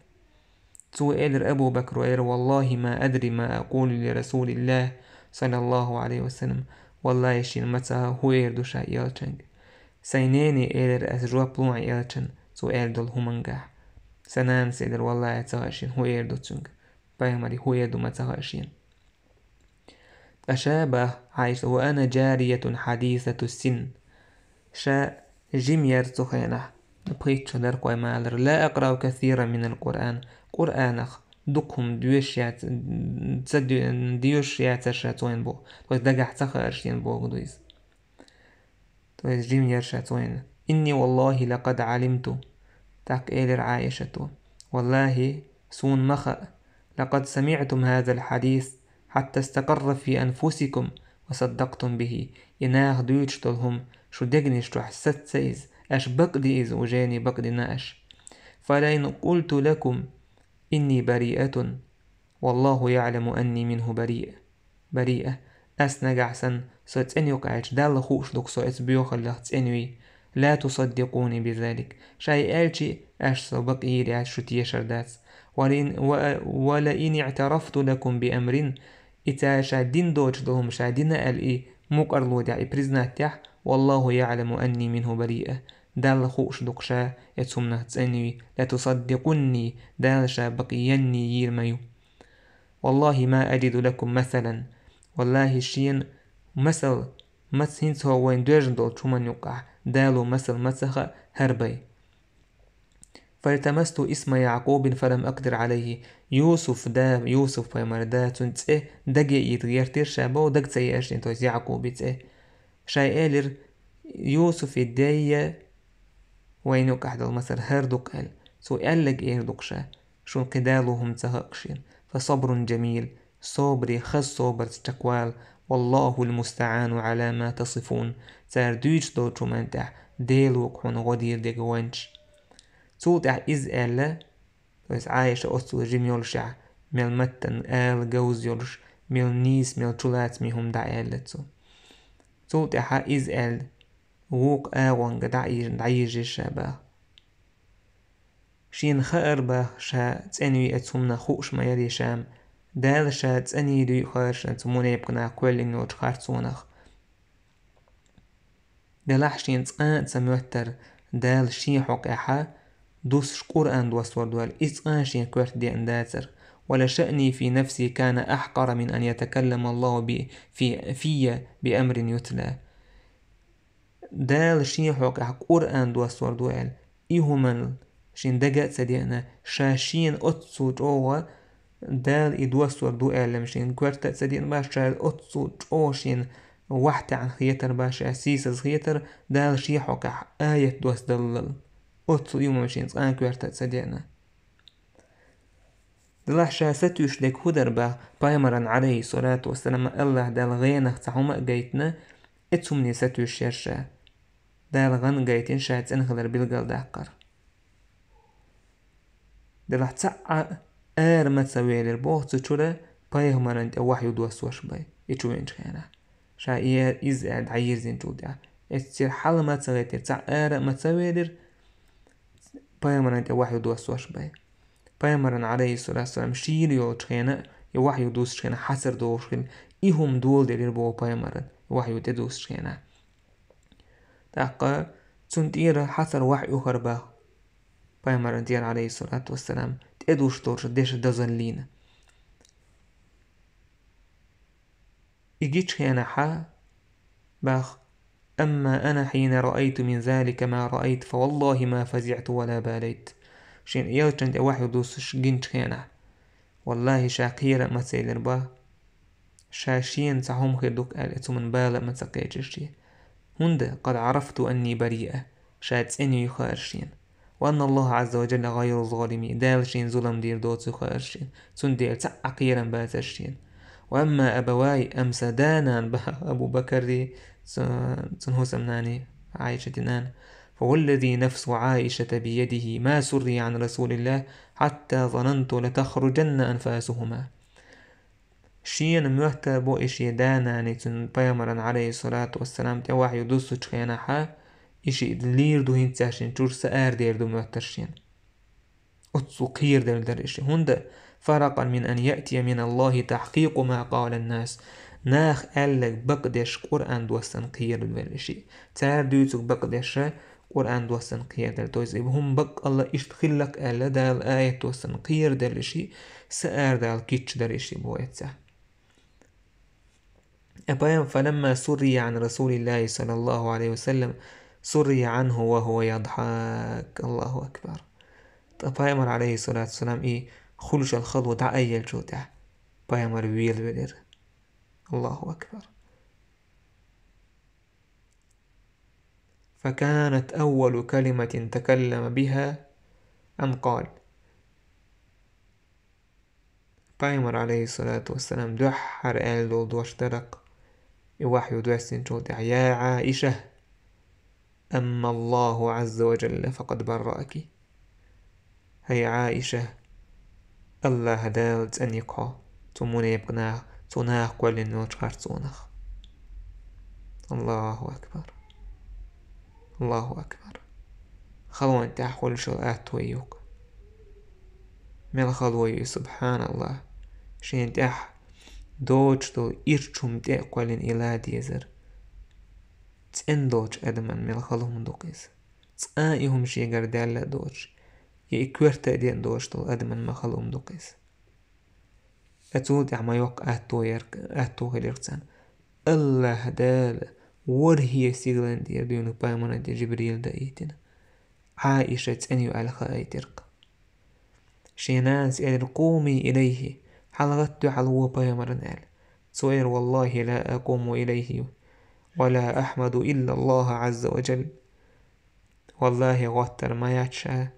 تو إيلر أبو بكر وإير والله ما أدري ما أقول لرسول الله صلى الله عليه وسلم والله يشين متى هو إيردوشا إيالشن سينيني إيلر أس جواب لو إيالشن تو إيلدو الهمنجا سنان سيدر والله يتغاشين هو إيردو تشنج بايماري هو يدو متغاشين أشابه عائشة وأنا جارية حديثة السن شاء جيمير تخينه بقيت شدر قوي مالر لا أقرأ كثيرا من القرآن قرآنخ دقهم ديوش ياتشاتوين بو تويس دقح تخارشين بو قدويس تويس جيمير شاتوين إني والله لقد علمت تاك إيلر عائشة والله سون مخأ لقد سمعتم هذا الحديث حتى استقر في أنفسكم وصدقتم به يناغ دويتشتلهم شو دقنشتو حسد سيز أش بقدي إذ وجاني بقدي ناش فلئن قلت لكم إني بريئة والله يعلم أني منه بريئة أسنق عسن ستأني وقعش دال خوش لك سوئت بيوخ الله تأنوي لا تصدقوني بذلك شاي آلشي أش سبق إيري عش شو تيشر داس ولئن اعترفت لكم بأمر إتا شادين دوش دهم شادين الإي مقرلو دعي برزناتيح والله يعلم أني منه بريئة دال خوش دقشا يتسمنا تسأني لا تصدقني دال شا بقيني يرميو والله ما أجد لكم مثلا والله الشين مثل مسهنس هو وين دوجن دول شمان يقع دالو مثل مسخ هربي فالتمست اسم يعقوب فلم أقدر عليه يوسف بيمر دا تنتسه دقي يتغيرتر شابو دق تسيئش انتوز يعقوب تسه شاي إلر يوسف الداية وين يقع دول مثل هردق ال سو ألق إيردق شا شون قدالهم تهقشين فصبر جميل صبري خص صبر تقوال والله المستعان على ما تصفون تار دوش دو تمنتح ديل وقحون غدير ديقوانش تولتح إز ألا بس عايشة أصول جيم يولشع ميل متن آل جوز يولش ميل نيس ميل تولات ميهم دا آلتو تولتح إز أل ووق آوان دعيج شابه شين خير با شا تسأني أتسمنا خوش ما يري شام دال شا تسأني دوي خيرش أنتمونا يبقنا كوالين نوش خارتسونخ دلح شين تسقان تسموتر دال شين حق إحا دوس قرآن دوستور دوال إسقان شين كورت دي أنداتر ولا شأني في نفسي كان أحقر من أن يتكلم الله في بأمر يتلى دال شين حق إحا قرآن دوستور دوال إيهمن شين دقات سدينا شاشين أتسو جوه دال إدوستور دوال لمشين كورت سدين باشا أتسو جو شين وحتى عن خيتر باشا سيسز خيتر دال شي حق آية دوست دلل أتسو يوم مشين سقان كورت سدينا دلح شاستوش لك هدر با بايمران عليه الصلاة والسلام الله دال غينخ تحوم قيتنا اتسمني ستوش شرشا دال غن قيتين شات انخلر بالقل داقر دلح تسعى ما تسوي للبوغ تشولا بايمران وحي دوست وش باي اتشوين شخينا شا إيار إزعاد عيرزين جودا اتسير حال ما تسويتر تسعى ما تسوي لر بايمران وحي دوست وش باي بايمران عليه الصلاة والسلام شير يو شخينا يوحي دوست شخينا حسر دوست شخينا إيهم دول دير بو بايمران وحي تدوست شخينا تاقا تنتير حسر وحي أخر با بايمران دير عليه الصلاة والسلام تدوش دورش ديش دزلين إجيت شخينا حا باخ أما أنا حين رأيت من ذلك ما رأيت فوالله ما فزعت ولا باليت شين يلتن وحي دوسش جنت خيانة والله شاقيرة ما تسيلر با شاشين سحوم خيردوك آلتو من بالا ما تسقيتشي هند قد عرفت أني بريئة شاتسيني يخارشين وأن الله عز وجل غير ظالمي دالشين ظلم دير دوتو خارشين سندير تعقيرا باتشين وأما أبواي أمسدانا أبو بكر تنهو سمناني عائشة نان فوالذي نفس عائشة بيده ما سري عن رسول الله حتى ظننت لتخرجن أنفاسهما شين موهتا بو إشي دانا نتن بيامران عليه الصلاة والسلام تواح يدوسو تشخينا حا إشي دلير دو هنتاشين چور سآر دير دو موهتاشين أتسو قير در إشي هند فرقا من أن يأتي من الله تحقيق ما قال الناس ناخ ألك بقدش قرآن دوستن قير در إشي تار دوتك بقدش قرآن دوستن قير در تويز هم بق الله إشتخلك ألا دال آية دوستن قير در إشي سآر دال كيتش در إشي بويتسا أبايم فلما سري عن رسول الله صلى الله عليه وسلم سري عنه وهو يضحك الله أكبر بايمر عليه الصلاة والسلام إيه خلش الخلو دعاية الجودة بايمر ويل ولر الله أكبر فكانت أول كلمة تكلم بها أن قال بايمر عليه الصلاة والسلام دحر آل دول دوشترق يوحي دوسين جودة يا عائشة أما الله عز وجل فقد برأك هي عائشة الله دالت أن يقع تمون يبقناه تناخ كل نوش خارتونخ الله أكبر الله أكبر خلوان تحول شرعات ويوك مل خلوي سبحان الله شين تح دوج دول إرشم تأقوالين إلا ديزر تن دوج أدمن مل خلوهم دوكيز تآئهم شيغر دالة دوج يكورتا دين دوج دول أدمن مخلوهم دوكيز أتود عما يوق أتو هليرتان الله دال ورهي سيغلان دير ديونو بايمونا دي جبريل دا إيتنا عائشة تنيو على خائترق شيناس قومي إليه حلغت حلوة بايمرنال سوير والله لا أقوم إليه ولا أحمد إلا الله عز وجل والله غتر ما ياتشا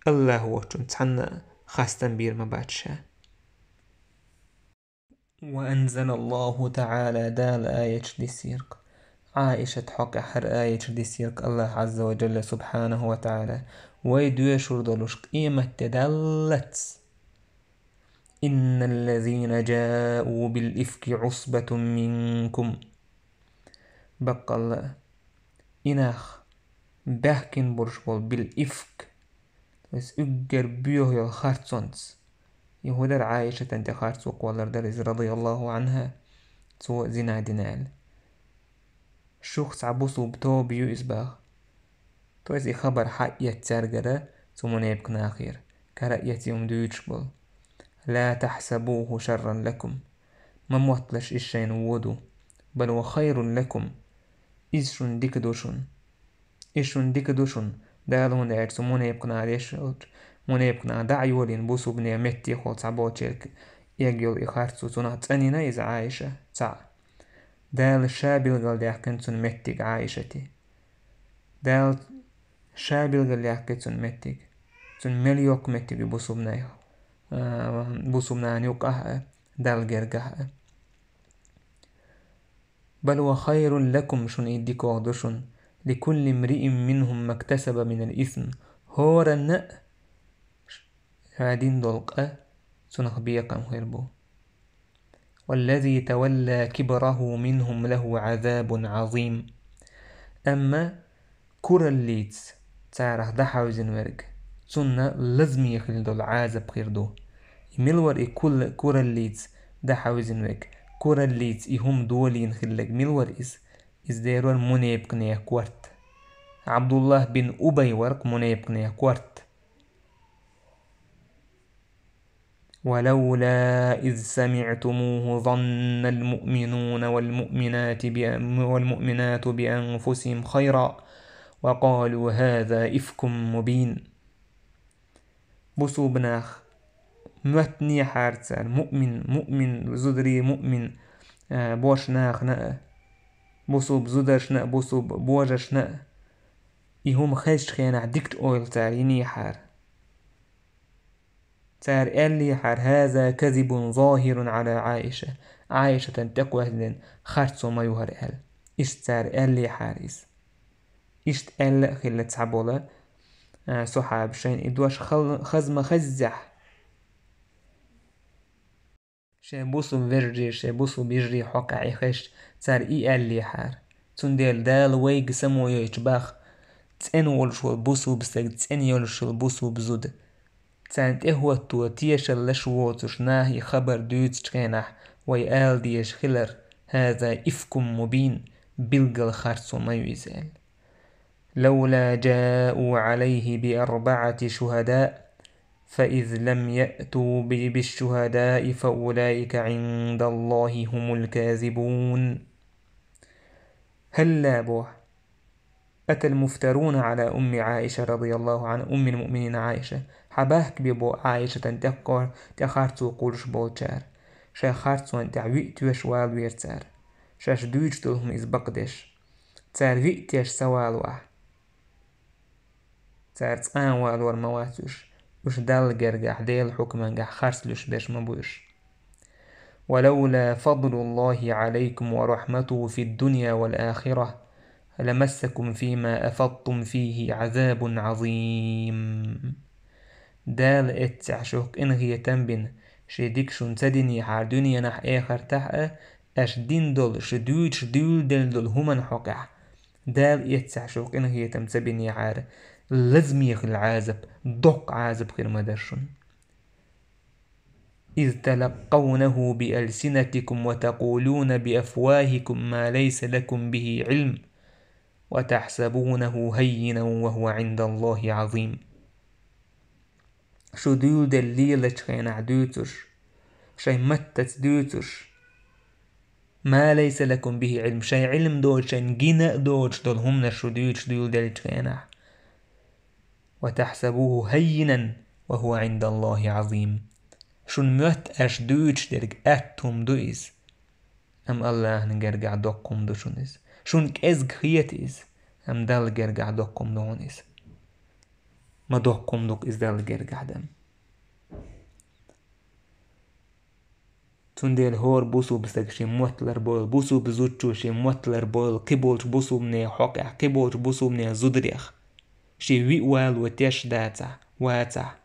الله وچون تحنا خاستن بير ما باتشا. وأنزل الله تعالى دال آية ديسيرك عائشة حق حر آية ديسيرك الله عز وجل سبحانه وتعالى ويدوي شردلوش قيمة تدلت إن الذين جاءوا بالإفك عصبة منكم بقى إناخ بحكين برشبول بالإفك بس أجر بيوه يالخارتسونس يهودر عائشة انت خارتسوق والردرز رضي الله عنها سوء زنا دينال شخص عبوسو بتو بيو إسباغ تو إزي خبر حقية تسرقرة سمون يبقنا أخير كرأية يوم دويتشبول لا تحسبوه شرا لكم ما موطلش إشين وودو بل وخير لكم إشون ديكدوشون دالون داير سمون يبقنا عليشوت مون يبقنا دعيولين بوسو بني متي خلط عبوتشيك يجيول إخارتسو سنة تانينا إز عايشة تسع دال شابل قال يحكنتون متك عايشتي دال شابل قال يحكنتون متك تون مليوك متك بوسو بنا نيوك دال جرقه بل وخير لكم شن إديكو أغدشن لكل امرئ منهم ما اكتسب من الإثم هورا هادين دولقة سنخ بيقام غيربو والذي تولى كبره منهم له عذاب عظيم أما كورا الليتس تعرف دحاوزن ورق سنة لازم يخل دول عازب غيردو ملور كل كورا الليتس دحاوزن ورق كورا الليتس إهم دولين خلق ملور إز ديرور منيب قنية كورت عبد الله بن أبي ورق منيب قنية كورت ولولا إذ سمعتموه ظن المؤمنون والمؤمنات بأنفسهم خيرا وقالوا هذا إفك مبين بسو بناخ متني حارتسال مؤمن زدري مؤمن بوش ناخ نأ بسو بزدرش نأ بسو بوجش نأ إهم خيش خيانا ديكت أويل تاريني حار تار اللي حار هذا كذب ظاهر على عائشة تقوى هذين خارتسو ما يهر إش تار اللي حارس إشت ألا خلة تعبولا صحاب شين إدواش خزم خزح شابوسو فيرجي شابوسو بيجري حقا عيخش تار اللي حار تنديل دال ويق سمو يجباخ تنول شو بوسو بسك تنيول شو بوسو بزود تانت إهوة تو تيش اللشووتش ناهي خبر دوتش كينح ويقال ديش خلر هذا إفكم مبين بلغل خارسو ما يزال لولا جاءوا عليه ب4 شهداء فإذ لم يأتوا بالشهداء فأولئك عند الله هم الكاذبون هلا بوح أتى المفترون على أم عائشة رضي الله عنها أم المؤمنين عائشة حباهك ببو عائشة تنتقر تخارتو قولش بوچار شا خارتو انت عويت وشوال ويرتار شاش دويج دولهم إزبقدش تار ويتيش سوالوه تار تسان والور مواتوش وش دال جرجح ديل حكما جح خارسلوش بيش مبوش ولولا فضل الله عليكم ورحمته في الدنيا والآخرة لمسكم فيما أفضتم فيه عذاب عظيم دال اتعشوك إنغي تنبن شديك شون تدني حار دنيا نح آخر تحقى أش دين دول شدول دل همن حقع دال اتعشوك إنغي تمتبني حار لازم يخل عازب دق عازب غير مدرشون إذ تلقونه بألسنتكم وتقولون بأفواهكم ما ليس لكم به علم وتحسبونه هينا وهو عند الله عظيم. شو دود الليلة خينا دوتش شي متت دوتش ما ليس لكم به علم شي علم دوتش جنا دوتش دول هم نشو دوتش دول دلتش خينا وتحسبوه هينا وهو عند الله عظيم. شون مت اش دوتش درج اتهم دويز ام الله نجرجع دوكم دوشونيز شون كازج خيتيز ام دال جرجع دوكم دونيز ما دوكم دوك از دال جرجع دم تندل هور بوسو بستكشي موتلر بول بوسو بزوتشو شي موتلر بول قبولش بوسو مني حقع قبولش بوسو مني زودريخ شي ويوال وتيش داتا واتا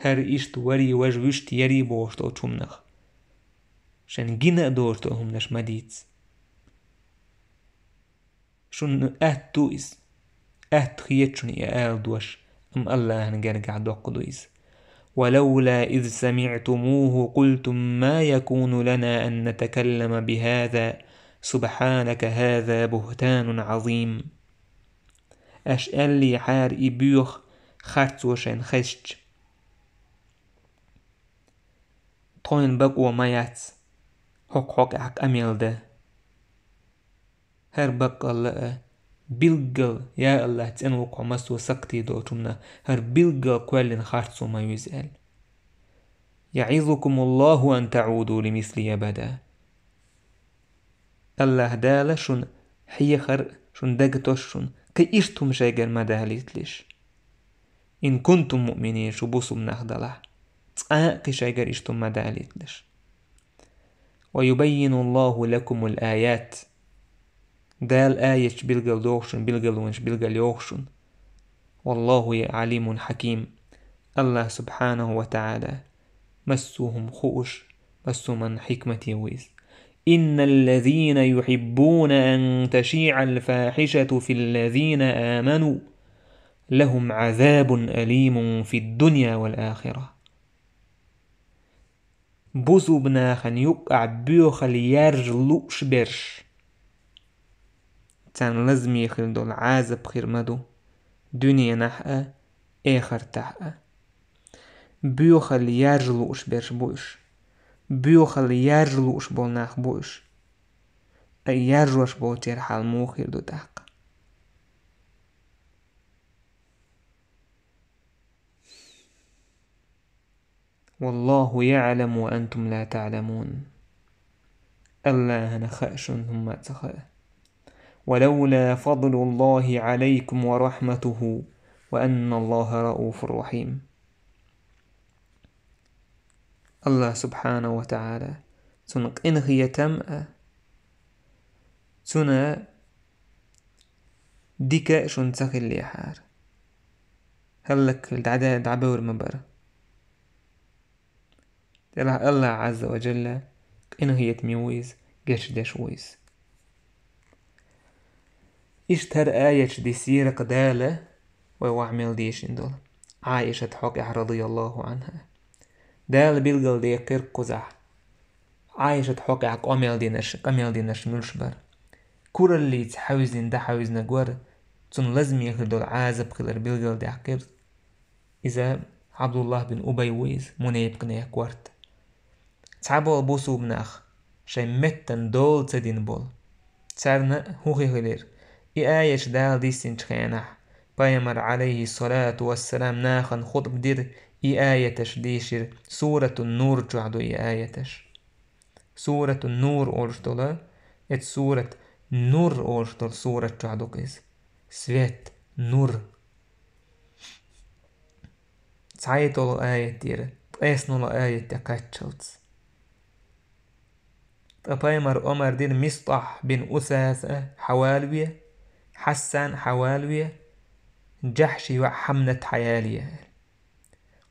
هر اشت وري وجوشت يري بوشتو تشمنخ شن جنا دورتو هم نش مديتس شون تويس خيتشني دوش ام الله نجرجع دوق دويس ولولا إذ سمعتموه قلتم ما يكون لنا أن نتكلم بهذا سبحانك هذا بهتان عظيم. أشأل لي حار إبيوخ خرطوشن خشج طوين بقوة مايات حق حق أميل ده هر بقى الله بلغل يا الله تنوق مسو سقتي دوتمنا هر بلغل كوالين خرطو ما يزال يعظكم الله أن تعودوا لمثلي أبدا. الله دال شون حيخر شون دقتوش شون كي إشتم شايقر مداليتليش إن كنتم مؤمنين شو بوسو منخدله تقاقي شايقر إشتم مداليتليش ويبين الله لكم الآيات دال آية بلغل دوخشن بلغل ونش بلغل يوخشن والله عليم حكيم. الله سبحانه وتعالى مسوهم خوش مسو من حكمة ويز إن الذين يحبون أن تشيع الفاحشة في الذين آمنوا لهم عذاب أليم في الدنيا والآخرة. بوزو بناخن يقع بيوخل يرجلوش برش تان لازم يخل دول عازب خير مدو دنيا نحقا آخر تحقا بيوخل يرجلوش برش بوش بيوخل يرجلوش بول ناخ بوش أي يرجوش بول تير حال موخير دو تحقا. والله يعلم وأنتم لا تعلمون. الله نخأشن هم تخأ ولولا فضل الله عليكم ورحمته وأن الله رؤوف رحيم. الله سبحانه وتعالى تنق إنغي تمأ تنا ديكا شون تخل لي حار هلك دعبور مبر الله عز وجل إنغي تميويز قش دشويز اشتر آية دي سيرة قدالة ويوعمل ديشن دول عائشة حقيقة رضي الله عنها دال بيلغل دي قير قزح عائشة حقيقة قميل دي نش ملشبر كورا اللي تحاوزين دا حاوزنا قوار تن لازم يخل دول عازب خلر بيلغل دي قير إذا عبد الله بن أبي ويز منيب قنية قوارت تعبوا البوسو بناخ شاي متن دول تدين بول تارنا هوخي خلير آية دال دي سنتخينح بايمر عليه الصلاة والسلام ناخن خطب دير آيتش ديشير سورة النور جعدو آيتش سورة النور أورشتولا ات سورة نور أورشتول سورة جعدو قيز سويت نور تعيطولو آية دير تقيسنولو آية تقاتشلت بايمر عمر دير مصطح بن أساسة حوالوية حسان حوالوية جحشي وحمنة حيالية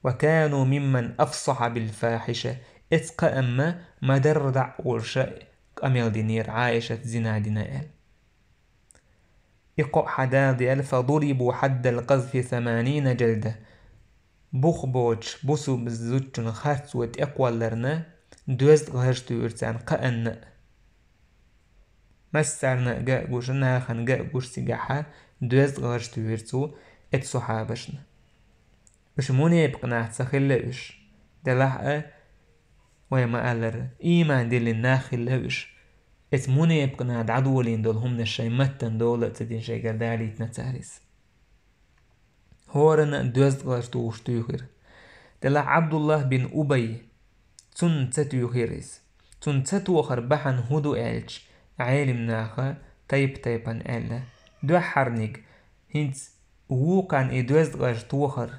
وكانوا ممن أفصح بالفاحشة اتقى أما مدردع ورشاء أميل دينير عائشة زنا دينائل إقو حداد فضربوا حد القذف 80 جلدة بوخ بوش بوسو بزوجن خارتوت اقوالرنا دوزد غهرشتو يرتان قأن مسارنا جا جوشنا خن جا جوش سجاحة دوزد غهرشتو يرتو ات صحابشنا بش موني بقناع تسخلوش دلح ويما ألر إيمان دي لناخلوش ات موني بقناع عدولين دول هم نشي متن دولة تدين شي قردالي تنتاريس هورنا دوزد غهرشتو وشتوخر دلح عبد الله بن أبي تن تتوخيريس تن تتوخر بحن هدو ألج عالم ناخا تيبان ألا دو حرنيك هنت ووقان إدوزد غهرشتوخر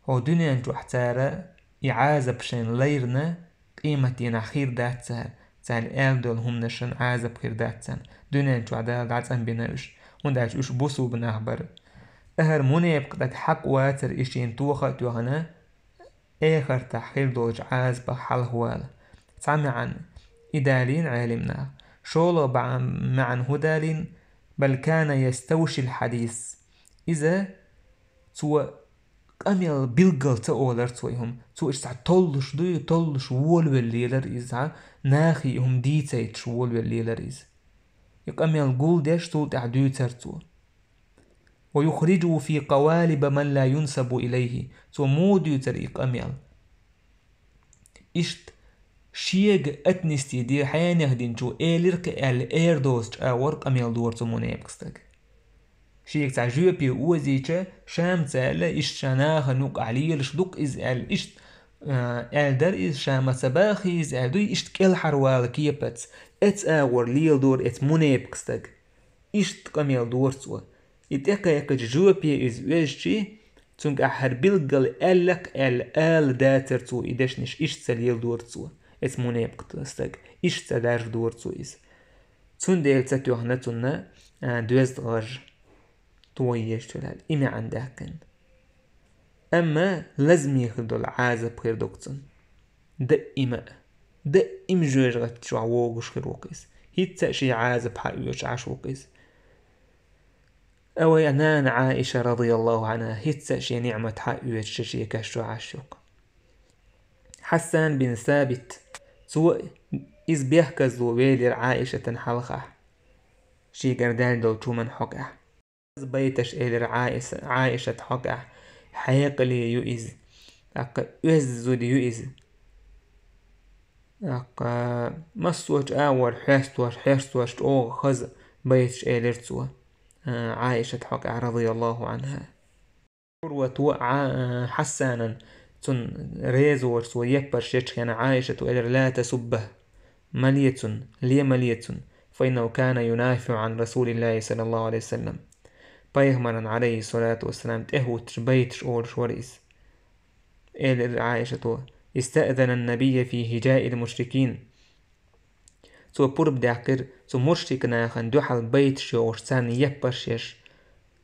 هو دنيا نجو احتارا إعازة بشين ليرنا قيمة ينخير داتسان تال آل دول هم نشن عازة بخير داتسان دنيا نجو عدال داتسان بناوش ونداج وش بوسو بناخبر أهر موني يبقى حق واتر إشين توخا توخنا آخر تحقير دولج عاز بحال هوال تعمي عن إدالين عالمنا شولو معن هدالين بل كان يستوشي الحديث إذا تو أميال بيلغل تأولر تويهم تو إشتع طلش دوي طلش وول والليلر إذا ناخي هم ديتايتش وول والليلر إذا يق أميال قول ديش طول تعدو ترتو ويخرجه في قوالب من لا ينسب إليه تو موديو تريق أميال إشت شيغ أتنستي دي حيان يهدين جو إيلرك أل إيردوست أورق أميال دور تموني بكستك شيك تاع جوبي وزيچه شام تالا إشت شناخ نوك عليل شدوك إز أل إشت ألدر إز شام سباخي إز ألدوي إشت كل حروال كيبت إت أور ليل دور إت موني بكستك إشت قميل دور سوا إتاكا يكا جوبي إز ويجي تونك أحر بلغل ألك أل داتر تو إدشنش إشت سليل دور سوا إت موني بكستك إشت سدار دور سوا إز تون ديل تاتو هنتونا دوزد غاج تويش تلال إما عندكن أما لازم يخدو العازة بخير دوكتن دائما جوج غتشو عووغش خير وقيس هيتا شي عازة بحقيوش عاش وقيس أو يعنان عائشة رضي الله عنها هيتا شي نعمة حقيوش شي كاشو عاشوق حسان بن ثابت سوء إذ بيحكزو ويلي عائشة حلقة شي قردال دول تومن حقه بيتش إلى عائشة حقه حيقلي يؤذ يزود يؤذ مسوج أول حستوش أو خز بيتش إلى رتوه عائشة حقه رضي الله عنها وتوقع حسانا تن ريزور سو يكبر شيش كان عائشة إلى لا تسبه ملية فإنه كان ينافع عن رسول الله صلى الله عليه وسلم بيهمنا عليه الصلاة والسلام تهوت بيتش أول شوريس إلى عائشة استأذن النبي في هجاء المشركين تو برب داكر تو مشركنا خندوحل بيتش يورسان يبرشيش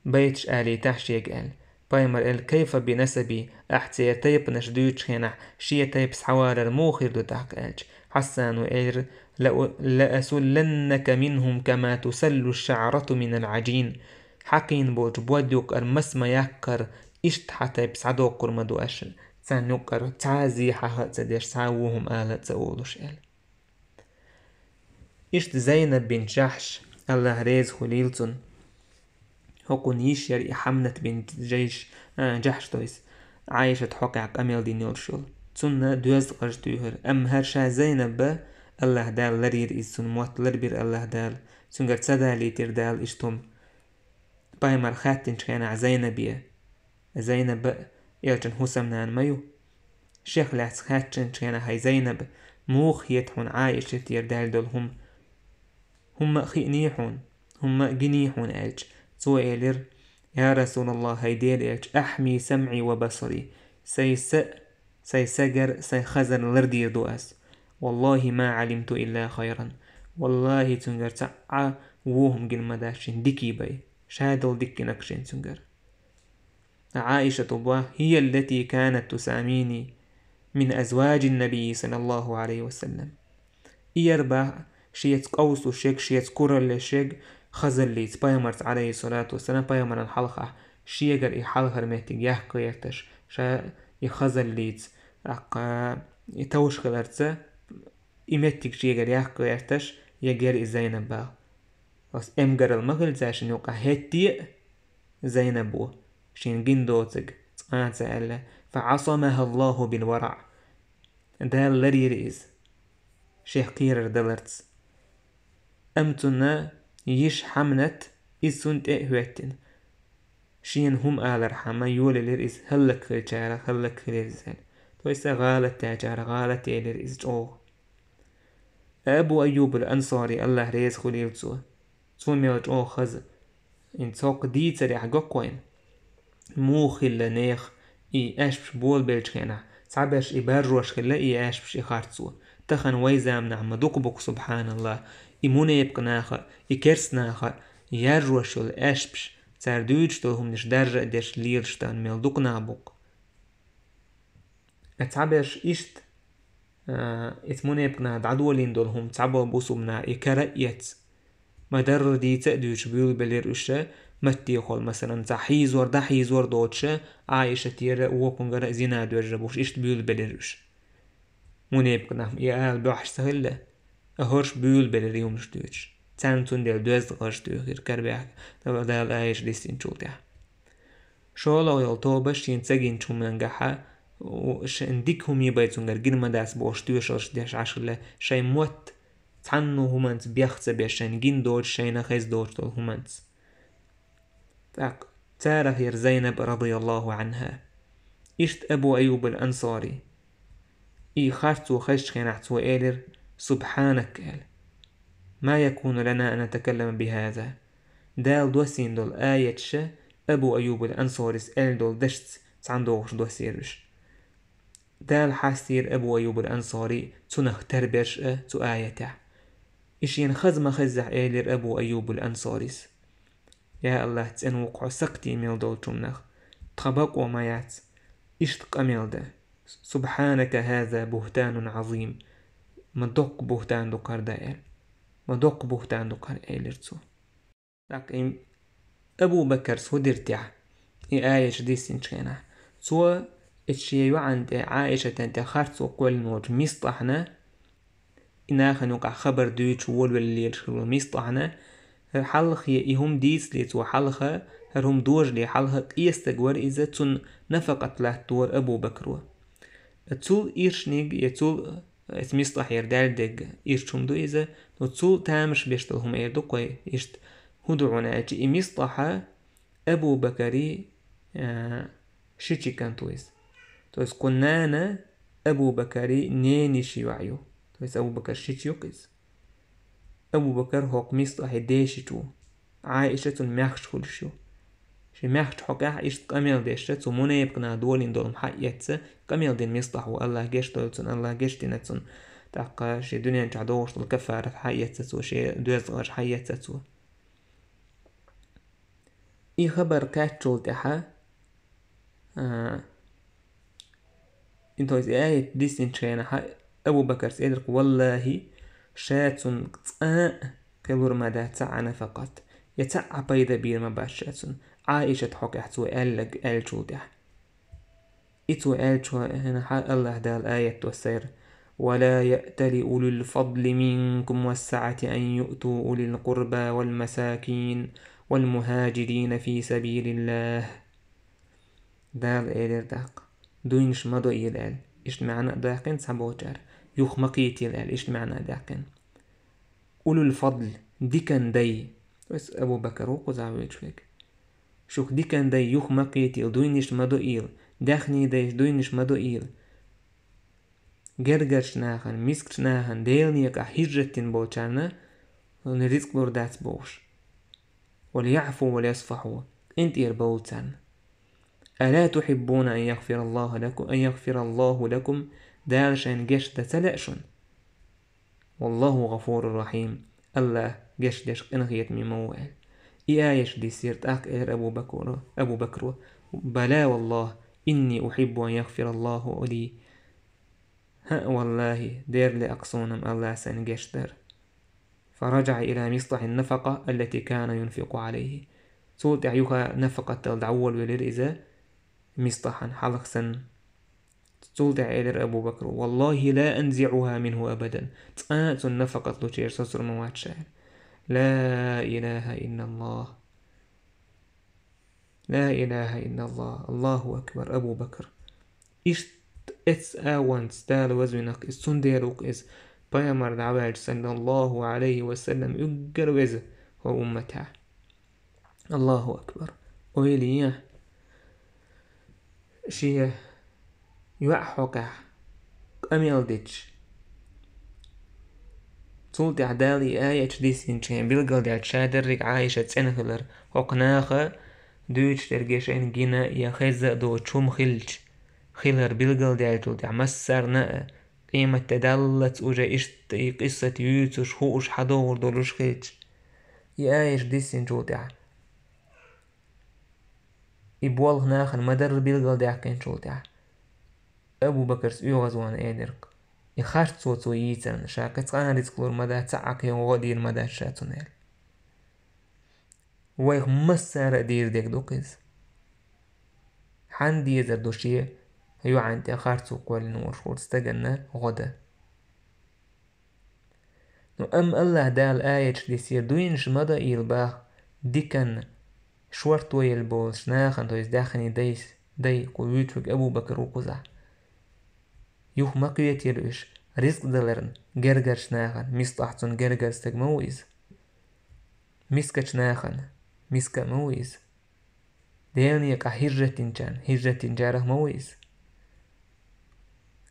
بيتش آلي تحشيق آل بايمر كيف بنسبي أحتي تيب نشدوش هنا شي تيب سحوار الموخر دو تحق آلج حسان وإير لأسلنك منهم كما تسل الشعرة من العجين حقين بوج بودوك المسما يكر إشت حتى بسعدو قرمدو أشل تان يكر تعازي حقا تديش تعوهم آلة تقولوش آل إشت زينب بن جحش الله ريز خليلتون هكون يشير حمنة بنت جحش تويس عايشة حقع أميل دي نورشول تسنة دوز قرشتوهر أم هرشا زينب الله دال لرير إسون موت لربير الله دال سنگر تسدا ليتر دال إشتم بايمر خاتن شخينا زينب يلجن حسمنان ميو شيخ لاتس خاتن شخينا هاي زينب موخ يتحون عايشة يردال دول هم خينيحون هم جنيحون ألج سوئلر يا رسول الله هيدير ألج أحمي سمعي وبصري سيسجر سيخزن لردي دؤس والله ما علمت إلا خيرا والله تنجر تعا وهم جن مداشين ديكي باي شادل ديكي نكشين تنجر عائشة الله هي التي كانت تساميني من أزواج النبي صلى الله عليه وسلم يربع شيت قوس وشيك شيت كورل شيك خزل ليت بايمرت عليه الصلاة والسلام بايمر الحلقة شيجر حلقة مهتج يحكي يكتش شا يخزل ليت يتوش خلرتسا إمتك شيغر يحق يرتش يجر زينب با بس أمجر المغل زاشن يوقع هتي زينبو شين جندوتك ألا فعصمها الله بالورع دال لري رئيس شيخ قيرر دلرتس أمتنا يش حمنت إسنت إهوتن شين هم آل رحمة يولي لرئيس هلك خلچارة هلك خليزال تويسا غالت تاجارة غالت لرئيس جوه أبو أيوب الأنصاري الله ريز خليل تسو ميلج أو خز إن تسوق دي تريح قوين موخل لنيخ إي أشبش بول بيلجخينا تعبش إبارجوش خلا إي أشبش إخارتسو تخن ويزام نعم دوقبك سبحان الله إمونه يبقناخا إكرسناخا يارجوش الأشبش تاردوج تلهم نش درجة ديش ليرشتان ميل دوقنا بوك أتعبش إشت إتمونه يبقنا دعدولين دولهم تعبوا بوسومنا إكرأيت مدر دي تأدوش بيول بلير أشتا متي خول مثلا تحيزور دحيزور دوتشا عايشة تيرا ووبنغر زينا دوجبوش إشت بيول بليرش منيب قناهم إيال بوحش سهلة أهورش بيول بليريوم شتوش تانتون ديال دوز غاش دوغير كربيح دال عايش ديستين شوتيح شولا ويلطوبش ينتساقين شو مننجحا وش انديكهم يبايتونغر جرما داس بوش توشلش ديش عشرة شاي موت تعنو همانت بيخت بيشان جين دوش شاينا خيز دوش دول همانت تارة هير زينب رضي الله عنها إشت أبو أيوب الأنصاري إي خارتو خيش خينعتو إيلر سبحانك قال ما يكون لنا أن نتكلم بهذا دال دوسين دول آية شا أبو أيوب الأنصاري سأل دول دشت تعندوش دوسيرش دال حاسير أبو أيوب الأنصاري تنخ تربش تو آيته إشين خزم خزح إيلر أبو أيوب الأنصاريس يا الله تسأن وقع سقتي ميل دول تمنخ تخبق ومايات إشتق أميل ده سبحانك هذا بهتان عظيم مدق بهتان دقار دائل مدق بهتان دقار إيلرتو لكن أبو بكر سودرتيح آية ديسين شكينا سو اتشيو عند عائشة تنتخارتو قول نوج ميسطحنا إناخ نوقع خبر دويتش وول واللي يرشلو ميسطحنا حلخ يهم ديس ليت وحلخة هرهم دوج لي حلخة قيستقور إذا تن نفقت له دور أبو بكر تول إيرشنيق يتول اسميسطح يردال دق إيرشم دو إذا تول تامش بيشتلهم إيردو قوي إشت هدعونا أجي إميسطحة أبو بكري شيشي كان تويس قنانا أبو بكري نيني شيوعيو تويس أبو بكر شيشي يقيس أبو بكر هوق ميسطح ديشتو عائشة ميخش خلشو شي ميخش حقاح إشت قميل ديشتو مونا يبقنا دولين دولم حقيتسا قميل دين ميسطح والله جيشتو الله جيشتينتون تاقا شي دنيا نجعدوش الكفارة حقيتسا شي دوزغاش حقيتسا إي خبر كاتشول تحا انتوز آية ديسين شينا أبو بكر سيدرك والله شاتون كلور مدى تعنا فقط يتع بيدا بير ما باش شاتون عائشة حق احتو ألق ألشو تح إتو ألشو هنا الله دال آية توسير ولا يأتل أولو الفضل منكم والسعة أن يؤتوا أولي القربى والمساكين والمهاجرين في سبيل الله دال إيدر داق دوينش مدو إيلال إشت معنى داقين سابوجار يخمقيت إيلال إشت معنى داقين أولو الفضل ديكن دي بس أبو بكر وقزعويت فيك شوك ديكن دي يخمقيت إيل دوينش مدو إيل داخني ديش دوينش مدو إيل جرجرش ناخن مسكش ناخن ديلنيك هجرتين بوچارنا ونرزق بردات بوش وليعفوا وليصفحوا انت يربوتان ألا تحبون أن يغفر الله لكم دالشان جش تلأشن والله غفور رحيم الله جش دش انغيت مموال إيايش دي سيرت أقير أبو بكر بلا والله إني أحب أن يغفر الله لي ها والله دير لأقصونم الله سنجش در فرجع إلى مصطح النفقة التي كان ينفق عليه صوت عيوها نفقة الدعوة والرئيزة مصطحا حلق سن تولد عيدر أبو بكر والله لا أنزعها منه أبدا تآتن فقط لتير سسر موات شعر لا إله إلا الله لا إله إلا الله الله أكبر أبو بكر إشت إتس آوان ستال وزنك السنديروك إز بيامر دعواج صلى الله عليه وسلم يقر وز وأمتها الله أكبر ويليه شيء يوحوكا أميل ديتش تولد عدالي آية ديسين شين بلغل دي عشادرك عايشة سنخلر وقناخة دوش ترجيشين جينا يخزق دو تشوم خلر بلغل دي عجل دي عمسر نقا قيمة تدلت وجا إشتي قصة يوتوش خوش حدور دولوش خيج آية ديسين جودع إبوال هناخن مدر بلغل دي عكين جودع أبو بكر سيو غزوان إيدرك يخارت صوتو ييتن شاكت غانا رزقلور مدى تعاك يوغدير مدى شاتونيل ويخ مسار دير ديك دوكيز حان ديزر دوشيه هيو عانتي خارتو قوال نور شور استغنى غدا نو أم الله دال آية ديسير دوينش مدى إيلباخ ديكن شورتو يلبول شناخن تويز داخني دي قويتوك أبو بكر وقزع يوخ مقويت يلوش رزق دلرن جرجر شناخن مصلحتون جرجر استق مويز مسكة شناخن مسكة مويز ديالني يقع هجرة تنجاره مويز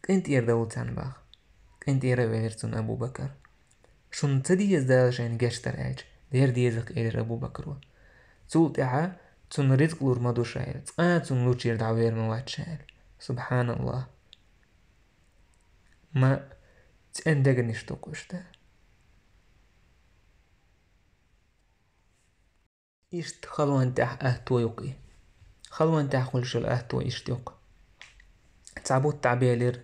كنت يردولتان باخ كنت يرويرتون أبو بكر شون تديز دالشين جشتر عج دير ديزق إير أبو بكر تولتها تون رزق لور مدو شايل تون لوتشير دعوير موات شايل سبحان الله ما تندق نشتوكوشتا إشت خلوان تح أهتو يقي خلوان تح خلش الأهتو إشتوك تعبوت تعبيلر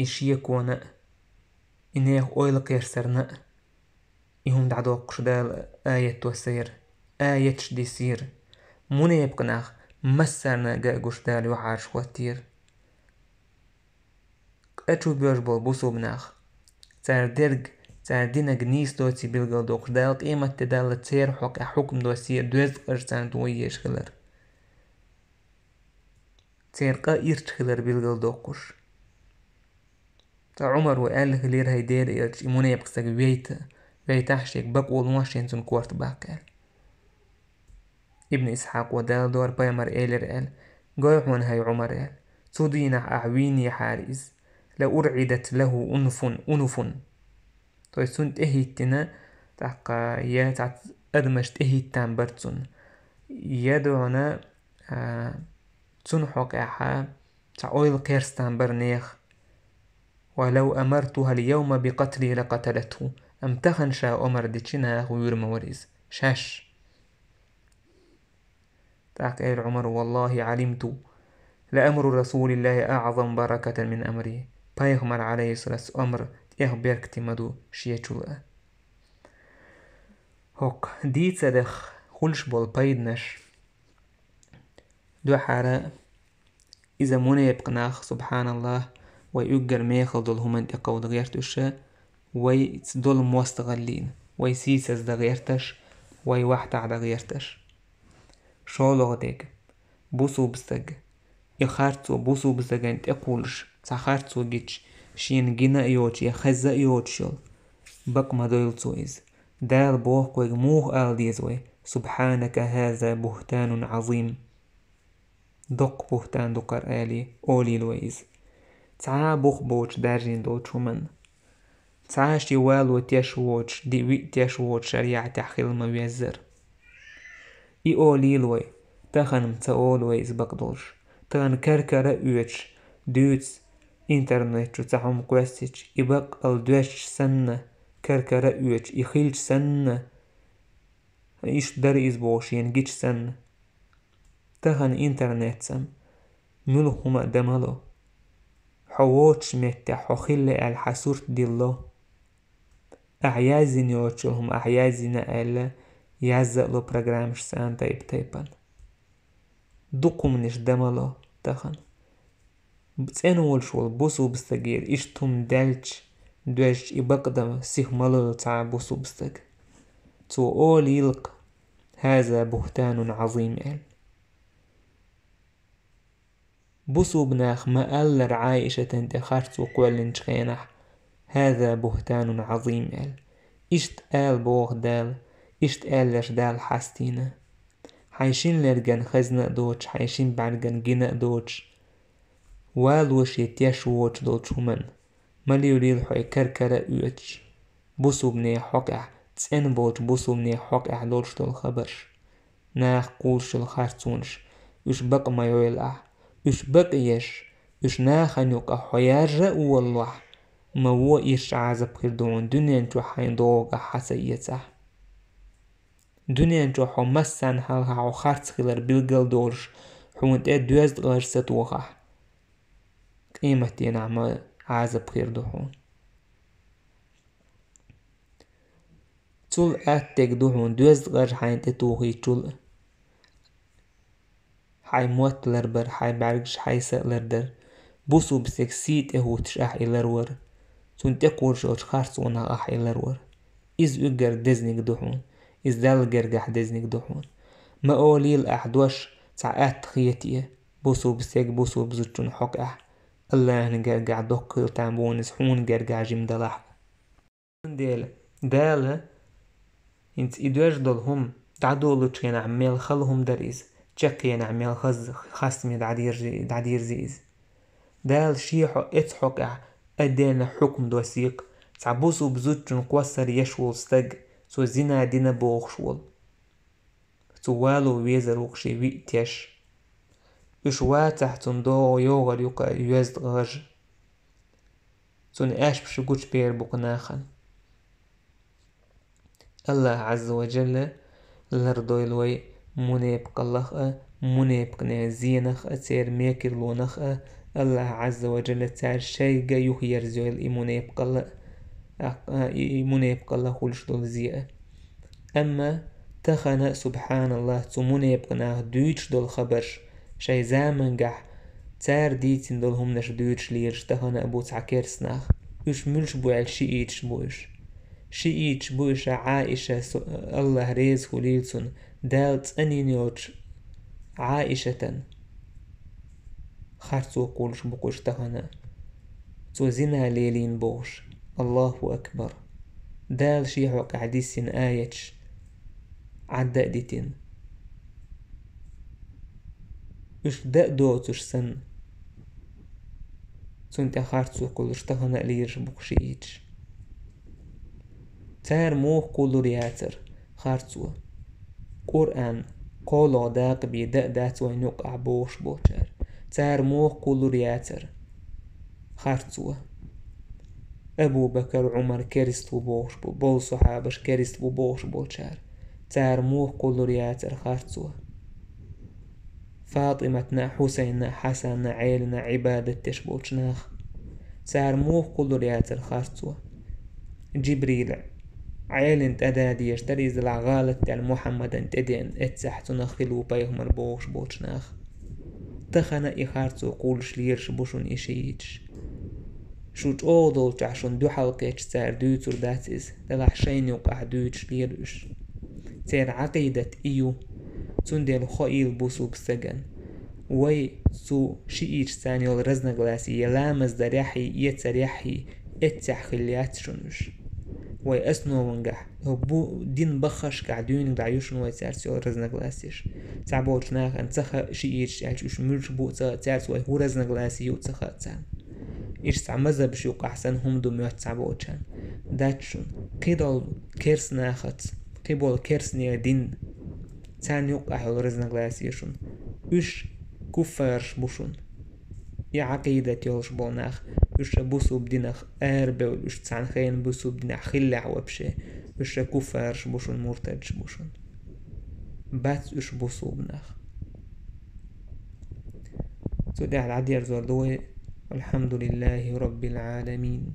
إشيك وانا إنيه أويلق يرسرنا إهم دعدوك شدال آية توسير آية شديسير موني يبقناخ مسرنا جاء شدال وحارش خواتير أتشو بيوش بول بوسو بناخ تار درج تار دينك نيس دوتي بلغل دوك دالت إيمة تدالت تير حكم دوسير دوز قرسان دويش خلر تير قايرت خلر بلغل دوكوش تا عمر وقال خلير هيدير إيرتش إموني يبقسك ويتحشيك بقول مواشين تن كورت باكال ابن إسحاق ودال دور بايمر إيلر إل قويحون هاي عمر إل تودينح أعويني حارز لأرعدت له أنف توي سنت إهيتنا تحقا يا تعت أدمشت إهيتان برتسن يدعونا تنحق أحا تعويل قيرستان برنيخ ولو أمرتها اليوم بقتلي لقتلته أمتخن شا أمر ديشنا غير موريز شاش تحقا العمر والله علمت لأمر رسول الله أعظم بركة من أمره بايغمر عليه الصلاة أمر إخبرك تمدو شيئتولا هوك دي تصدخ خلش بول بايدنش دو حارة إذا موني يبقناخ سبحان الله ويقر ميخل دول همان تقو دغيرتوش ويتدول موستغلين ويسيسز دغيرتش ويوحتع دغيرتش شولوغ ديك بوسو بستق يخارتو بوسو بستقين تقولش تخارتو جيتش شين جينا يوتش يخزا يوتشل بق مدويلتو إز دال بوخ ويغموخ آل ديزوي سبحانك هذا بهتان عظيم دق بهتان دقر آلي أولي لويز تعا بوخ بوش دارجين دوتشو من تعا شوال وتيشووش دي وي تيشووش شريعة تحخيل مويزر إي أولي لوي تخنم تأولويز بقدوش تغن كركرة اوش دوتس إنترنت تحوم قوستش إبق الدوش سنة كركرة اوش إخيلش سنة إيش در إزبوش ينجيش سنة تغن إنترنت سم ملو هما دمالو حووتش متى حخيل الحسورت ديالله أعيازين يوتشلهم أعيازين ألا يعزق له برنامج سان تايبان دقمنش دملا تخن بتسأنول شول بوسو بستغير إشتم دالش دوش إبقدم سيخ ملل تاع بوسو بستغ تو أول يلق هذا بهتان عظيم قال بوسو بناخ ما ألر عائشة تخرت وقوالن شخينح هذا بهتان عظيم قال إشت آل بوغ دال إشت آلش دال حاستينة حيشين لرجن خزنة دوتش حيشين بعرجن جنة دوتش والوش يتيش ووش دوتش همن مليوريل حي كركرة اوتش بوسو بني حقع تسن بوتش بوسو بني حقع دوتش دول خبرش ناخ قولش الخارتونش يش بق ما يويلع يش بق يش يش ناخن يوقع حيارة والله ما هو إيش عازب كردون دنيا انتو حين دوغا حسيته دنيا انتو حمسان حالها عو خارت خلر بلغل دورش حونت دوزد غرسة توغا قيمتي نعم عازب كردون تول اتك دوهون دوزد غرش حين تتوغي تول حي موت لربر حي بعرقش حي سألردر بوسو بسك سيت اهوتش اح إلرور تون تقول شوش خارسونا اح إلرور إز اقر دزنك دوحون إز دال قرقح دزنك دوحون ما أوليل أحدوش تعات خيتيه بوسو بسك بوسو بزوتون حق اح الله نقرقع دوكر تامبونس حون قرقع جيم دلح ديل دال انت إدواج دول هم تعدولو تشين عميل خلهم دريز تشكين عميل خاسمي دعدير زيز دال شيحو اتحقع أدين حكم دوسيق تعبوسو بزوتون قوصر يشول ستق سو زينا دينا بوغشول توالو ويزر وقشي ويتيش يشوا تحتن دو يوغر يوكا يوزد غج تون اش بشكوش بير بقناخن الله عز وجل لردويلوي منيب قلخ منيب قناه زينخ تير ميكر لونخ الله عز وجل تار شيء يخير زويل منيب قلخ خلش دول زيئة أما تخنا سبحان الله تمنيب قناه دويتش دول خبرش شي زامن قح تار ديتين دول هم نش دويتش ليرش تخنا أبو تعكيرسناخ يش ملش بوعل شيئيتش بوش شيئيتش بوش عائشة الله ريز خليلسون دالت أنينيوتش عائشة خارتو قولش بقوش تخنا تو زنا ليلين بوش الله أكبر دال شيحو قعديسين آيتش عدأدتين يش دأدوتش سن سنت خارتو قولش تخنا ليرش بقشيتش تار موخ قولو رياتر خارتو قرآن قولو داق بي دأدات وينوقع بوش بوشار تار موخ قولو رياتر خارتو أبو بكر عمر كريستو بوش بول صحابش كريستو بوش بوشار تار موخ قولو رياتر خارتو فاطمة حسين حسن عيلنا عبادة تشبوشناخ تار موخ قولو رياتر خارتو جبريل عيلن تدادي يشتري زلع غالت تال محمد تدين اتسحتو نخلو بيهمر بوش بوشناخ تخنا إخارتو قولش ليرش بوشون إشييتش شوت أودول تعشون دو حلقيتش تار دوتر داتيز دلع شين يوقع دوتش ليرش تار عقيدة إيو تندل خائل بوسو بسجن وي سو شيئيتش تانيول رزنغلاسي يلامز دريحي يتسريحي اتسح خليات شنوش وي أسنو ونجح هبو دين بخش قاعدين دعيوشن وي تارسيو رزنغلاسيش تعبوش ناخ ان تخا شيئيتش تعيش مرش بو تارس وي هو رزنغلاسي يو تخا تان إيش تعمزة بش يوقع حسن هم دو ميوت تعبوشان داتشون قيدال كيرس ناخت قيبول كيرس نيا دين تان يوقع هو رزنغلاسيشون إيش كفارش بوشون يا عقيدة يولش بوناخ إيش بوسو بدينخ أربع إيش تسعن خين بوسو بدينخ خلع وبشي إيش كفارش بوشون مرتدش بوشون بات إيش بوسو بناخ سوداء العدير زولوي الحمد لله رب العالمين.